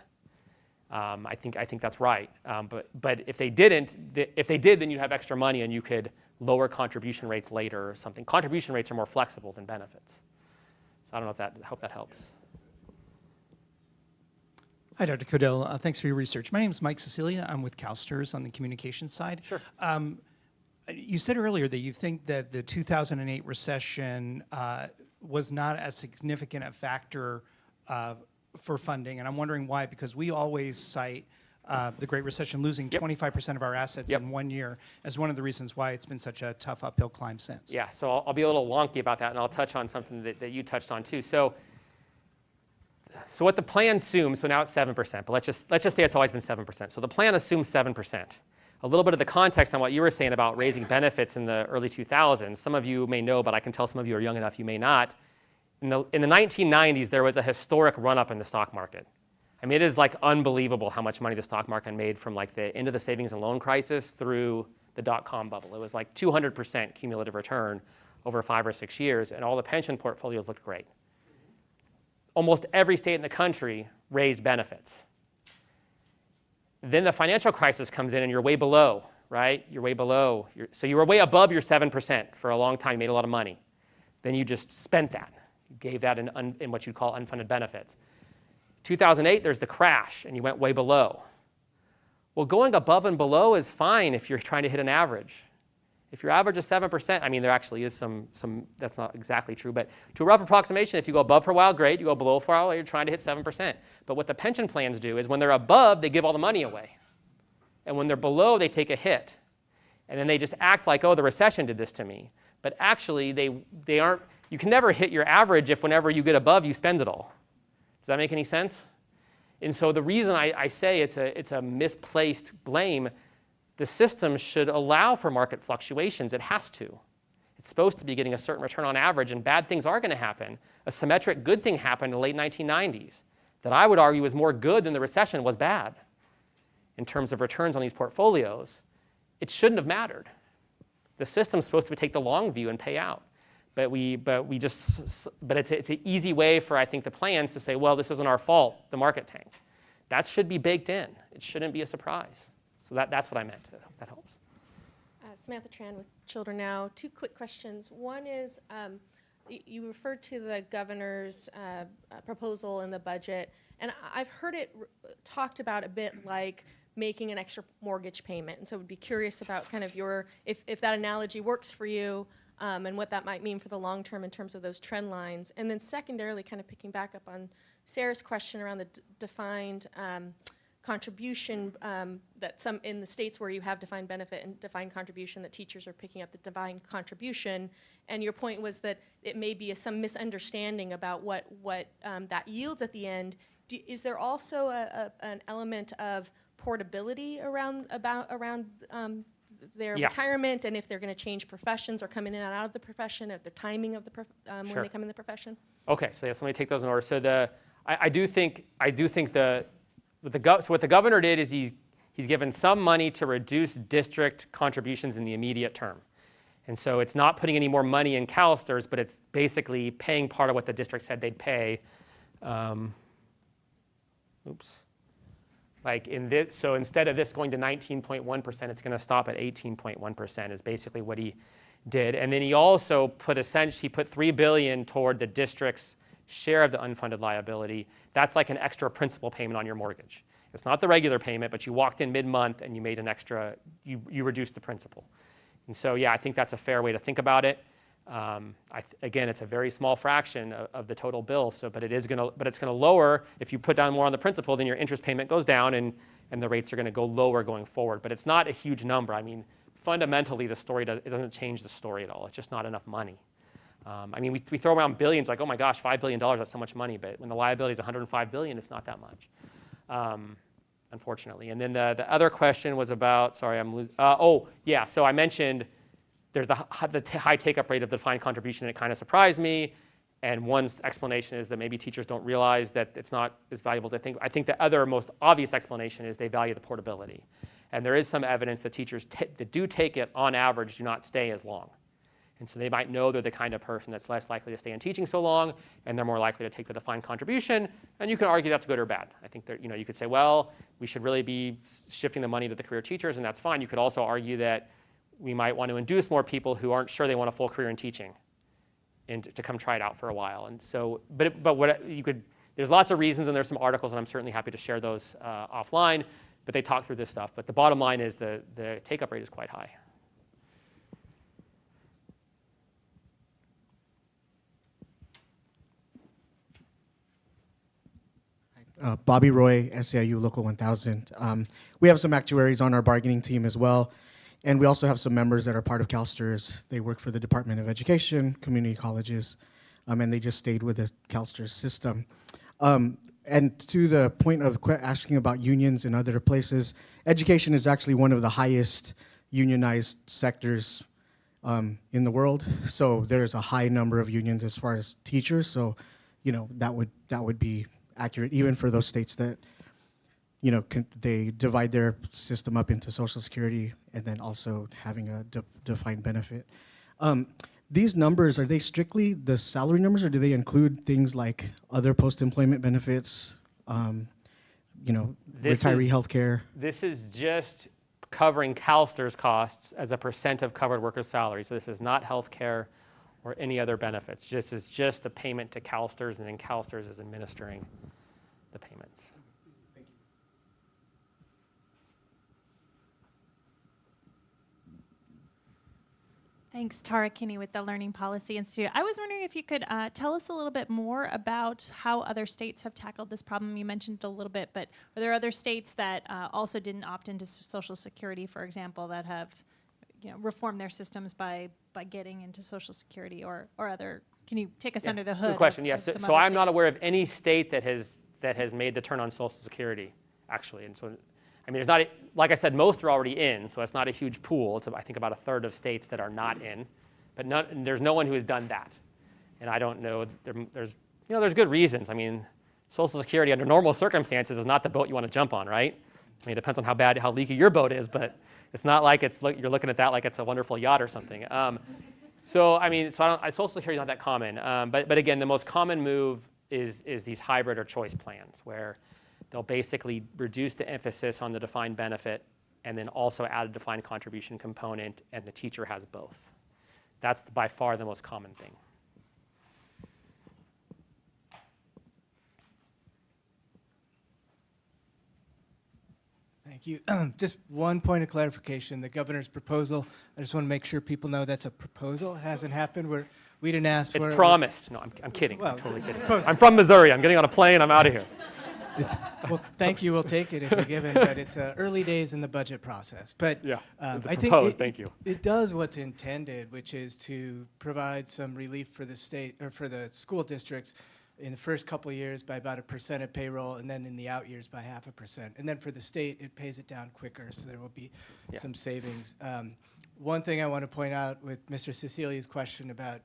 I think that's right. But if they didn't, then you'd have extra money, and you could lower contribution rates later or something. Contribution rates are more flexible than benefits. So I don't know if that, hope that helps. Hi, Dr. Koedel. Thanks for your research. My name is Mike Cecilia. I'm with CalSTRS on the communications side. Sure. You said earlier that you think that the 2008 recession was not as significant a factor for funding, and I'm wondering why, because we always cite the Great Recession losing 25% of our assets in 1 year as one of the reasons why it's been such a tough uphill climb since. Yeah, so I'll be a little wonky about that, and I'll touch on something that you touched on too. So what the plan assumes, so now it's 7%, but let's just say it's always been 7%. So the plan assumes 7%. A little bit of the context on what you were saying about raising benefits in the early 2000s, some of you may know, but I can tell some of you are young enough you may not. In the 1990s, there was a historic run-up in the stock market. I mean, it is like unbelievable how much money the stock market made from like the end of the savings and loan crisis through the dot-com bubble. It was like 200% cumulative return over 5 or 6 years, and all the pension portfolios looked great. Almost every state in the country raised benefits. Then the financial crisis comes in and you're way below, right? You're way below. So you were way above your 7% for a long time. You made a lot of money. Then you just spent that. You gave that in what you'd call unfunded benefits. 2008, there's the crash, and you went way below. Well, going above and below is fine if you're trying to hit an average. If your average is 7%, I mean, there actually is some that's not exactly true, but to a rough approximation, if you go above for a while, great. You go below for a while, you're trying to hit 7%. But what the pension plans do is when they're above, they give all the money away. And when they're below, they take a hit. And then they just act like, oh, the recession did this to me. But actually, they aren't, you can never hit your average if whenever you get above, you spend it all. Does that make any sense? And so the reason I say it's a misplaced blame, the system should allow for market fluctuations. It has to. It's supposed to be getting a certain return on average, and bad things are going to happen. A symmetric good thing happened in the late 1990s that I would argue was more good than the recession was bad in terms of returns on these portfolios. It shouldn't have mattered. The system's supposed to take the long view and pay out. But it's an easy way for, I think, the plans to say, well, this isn't our fault, the market tanked. That should be baked in. It shouldn't be a surprise. So that's what I meant. I hope that helps. Samantha Tran with Children Now. 2 quick questions. One is, you referred to the governor's proposal in the budget, and I've heard it talked about a bit like making an extra mortgage payment. And so I would be curious about kind of if that analogy works for you, and what that might mean for the long term in terms of those trend lines. And then secondarily, kind of picking back up on Sarah's question around the defined contribution, that some in the states where you have defined benefit and defined contribution, that teachers are picking up the defined contribution. And your point was that it may be some misunderstanding about what that yields at the end. Is there also an element of portability around their retirement, and if they're going to change professions or come in and out of the profession, at the timing of the when they come in the profession? Okay, so yes, let me take those in order. So I do think what the governor did is he's given some money to reduce district contributions in the immediate term. And so it's not putting any more money in CalSTRS, but it's basically paying part of what the district said they'd pay. So instead of this going to 19.1%, it's going to stop at 18.1% is basically what he did. And then he also put $3 billion toward the district's share of the unfunded liability. That's like an extra principal payment on your mortgage. It's not the regular payment, but you walked in mid-month and you made an extra, you reduced the principal. And so, yeah, I think that's a fair way to think about it. Again, it's a very small fraction of the total bill. So, but it's going to lower if you put down more on the principal. Then your interest payment goes down, and the rates are going to go lower going forward. But it's not a huge number. I mean, fundamentally, it doesn't change the story at all. It's just not enough money. I mean, we throw around billions, like, oh my gosh, $5 billion, that's so much money. But when the liability is $105 billion, it's not that much, unfortunately. And then the other question was about, sorry, I'm losing. So I mentioned there's the high take-up rate of the defined contribution, and it kind of surprised me. And one explanation is that maybe teachers don't realize that it's not as valuable as they think. I think the other most obvious explanation is they value the portability. And there is some evidence that teachers that do take it, on average, do not stay as long. And so they might know they're the kind of person that's less likely to stay in teaching so long, and they're more likely to take the defined contribution. And you can argue that's good or bad. I think that, you could say, well, we should really be shifting the money to the career teachers, and that's fine. You could also argue that we might want to induce more people who aren't sure they want a full career in teaching and to come try it out for a while. And so, there's lots of reasons, and there's some articles, and I'm certainly happy to share those offline, but they talk through this stuff. But the bottom line is the take-up rate is quite high. Bobby Roy, SEIU Local 1000. We have some actuaries on our bargaining team as well, and we also have some members that are part of CalSTRS. They work for the Department of Education, community colleges, and they just stayed with the CalSTRS system. And to the point of asking about unions in other places, education is actually one of the highest unionized sectors in the world. So there's a high number of unions as far as teachers. So, that would be accurate, even for those states that, they divide their system up into Social Security and then also having a defined benefit. These numbers, are they strictly the salary numbers, or do they include things like other post-employment benefits, retiree health care? This is just covering CalSTRS costs as a % of covered workers' salary. So this is not health care or any other benefits. It's just the payment to CalSTRS, and then CalSTRS is administering the payments. Thank you. Thanks, Tara Kinney with the Learning Policy Institute. I was wondering if you could tell us a little bit more about how other states have tackled this problem. You mentioned it a little bit, but are there other states that also didn't opt into Social Security, for example, that have reformed their systems by getting into Social Security or other? Can you take us under the hood? Good question. Yes. Of So I'm not aware of any state that has made the turn on Social Security, actually. And so, there's not, like I said, most are already in, so it's not a huge pool. It's, I think, about a third of states that are not in, but there's no one who has done that. And I don't know. There's good reasons. Social Security under normal circumstances is not the boat you want to jump on, right? It depends on how leaky your boat is, but it's not like you're looking at that like it's a wonderful yacht or something. Social Security is not that common. But again, the most common move is these hybrid or choice plans, where they'll basically reduce the emphasis on the defined benefit and then also add a defined contribution component, and the teacher has both. That's by far the most common thing. Thank you. Just one point of clarification. The governor's proposal, I just want to make sure people know that's a proposal. It hasn't happened. We didn't ask for it. It's promised. No, I'm kidding. Well, I'm totally kidding. proposal. I'm from Missouri. I'm getting on a plane. I'm out of here. Well, thank you. We'll take it if you're given, but it's early days in the budget process. But yeah, I think it does what's intended, which is to provide some relief for the state or for the school districts in the first couple of years by about 1% of payroll, and then in the out years by 0.5%. And then for the state, it pays it down quicker, so there will be some savings. One thing I want to point out with Mr. Cecilia's question about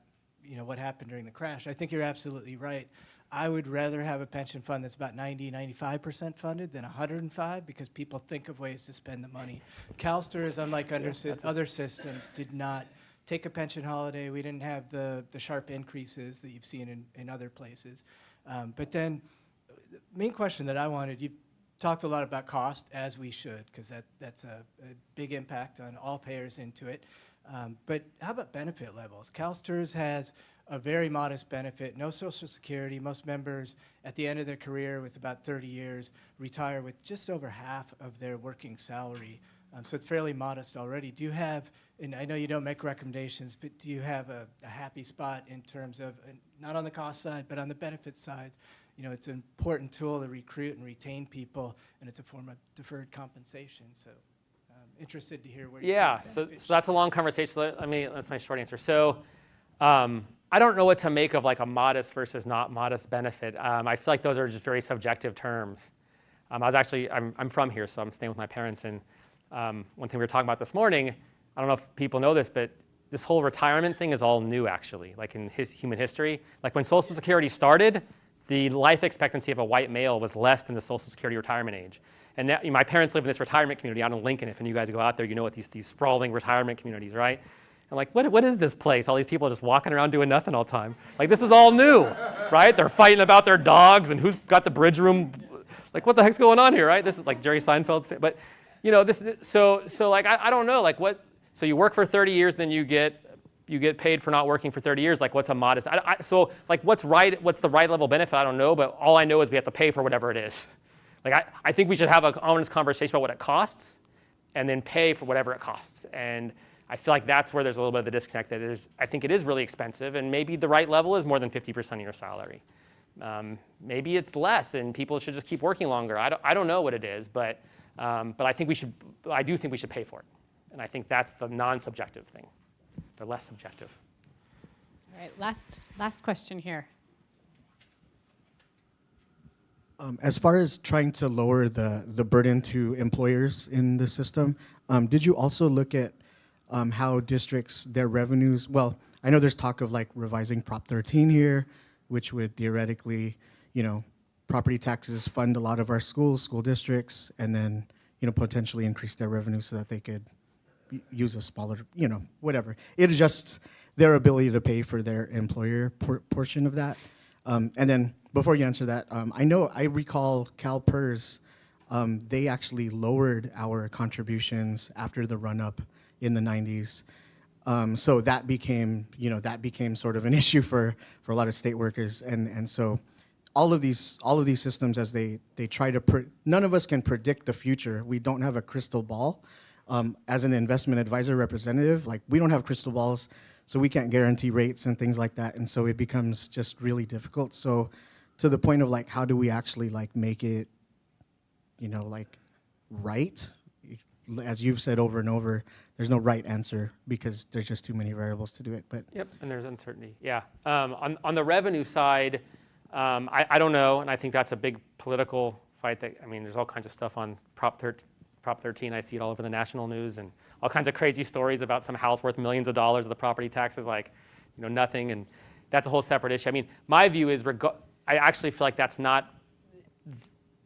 what happened during the crash, I think you're absolutely right. I would rather have a pension fund that's about 95% funded than 105, because people think of ways to spend the money. CalSTRS, unlike other systems, did not take a pension holiday. We didn't have the sharp increases that you've seen in other places. But then the main question that I wanted, you talked a lot about cost, as we should, because that's a big impact on all payers into it. But how about benefit levels? CalSTRS has a very modest benefit, no Social Security. Most members at the end of their career with about 30 years retire with just over half of their working salary. So it's fairly modest already. Do you have, and I know you don't make recommendations, but do you have a happy spot in terms of, not on the cost side, but on the benefit side? It's an important tool to recruit and retain people, and it's a form of deferred compensation. So interested to hear where you so that's a long conversation. That's my short answer. So I don't know what to make of like a modest versus not modest benefit. I feel like those are just very subjective terms. I'm from here, so I'm staying with my parents. And one thing we were talking about this morning, I don't know if people know this, but this whole retirement thing is all new, actually, like in human history. Like when Social Security started, the life expectancy of a white male was less than the Social Security retirement age. And now, my parents live in this retirement community out in Lincoln. If any of you guys go out there, you know what these sprawling retirement communities, right? And like, what is this place? All these people just walking around doing nothing all the time. Like, this is all new, right? They're fighting about their dogs and who's got the bridge room. Like, what the heck's going on here, right? This is like Jerry Seinfeld's, but so like, I don't know, like what, so you work for 30 years, then you get you get paid for not working for 30 years. Like, what's a modest? So, like, what's the right level of benefit? I don't know, but all I know is we have to pay for whatever it is. Like, I think we should have an honest conversation about what it costs, and then pay for whatever it costs. And I feel like that's where there's a little bit of a disconnect. I think it is really expensive, and maybe the right level is more than 50% of your salary. Maybe it's less, and people should just keep working longer. I don't know what it is, but I think we should. I do think we should pay for it, and I think that's the non-subjective thing. They're less subjective. All right, last question here. As far as trying to lower the burden to employers in the system, did you also look at how districts, their revenues, well, I know there's talk of like revising Prop 13 here, which would theoretically, property taxes fund a lot of our schools, school districts, and then, potentially increase their revenue so that they could use a smaller, whatever. It adjusts their ability to pay for their employer portion of that. And then before you answer that, I recall CalPERS, they actually lowered our contributions after the run-up in the 90s. So that became sort of an issue for a lot of state workers. And so all of these systems, as they try to, none of us can predict the future. We don't have a crystal ball. As an investment advisor representative, like, we don't have crystal balls, so we can't guarantee rates and things like that. And so it becomes just really difficult. So to the point of like, how do we actually like make it, right? As you've said over and over, there's no right answer because there's just too many variables to do it. But yep, and there's uncertainty. Yeah. On the revenue side, I don't know, and I think that's a big political fight. There's all kinds of stuff on Prop 13. I see it all over the national news, and all kinds of crazy stories about some house worth millions of dollars of the property taxes, like, nothing, and that's a whole separate issue. My view is, I actually feel like that's not,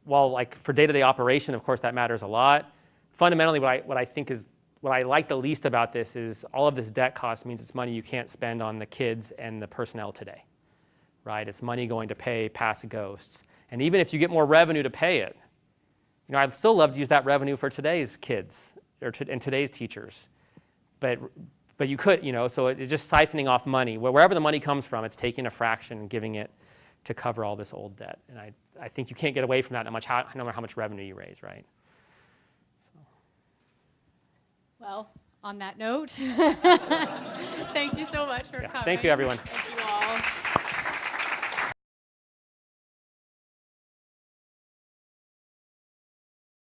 well, like for day-to-day operation, of course, that matters a lot. Fundamentally, what I like the least about this is all of this debt cost means it's money you can't spend on the kids and the personnel today, right? It's money going to pay past ghosts. And even if you get more revenue to pay it, I'd still love to use that revenue for today's kids and today's teachers. But you could, so it's just siphoning off money. Wherever the money comes from, it's taking a fraction and giving it to cover all this old debt. And I think you can't get away from that no matter how much revenue you raise, right? Well, on that note, thank you so much for coming. Thank you, everyone. Thank you.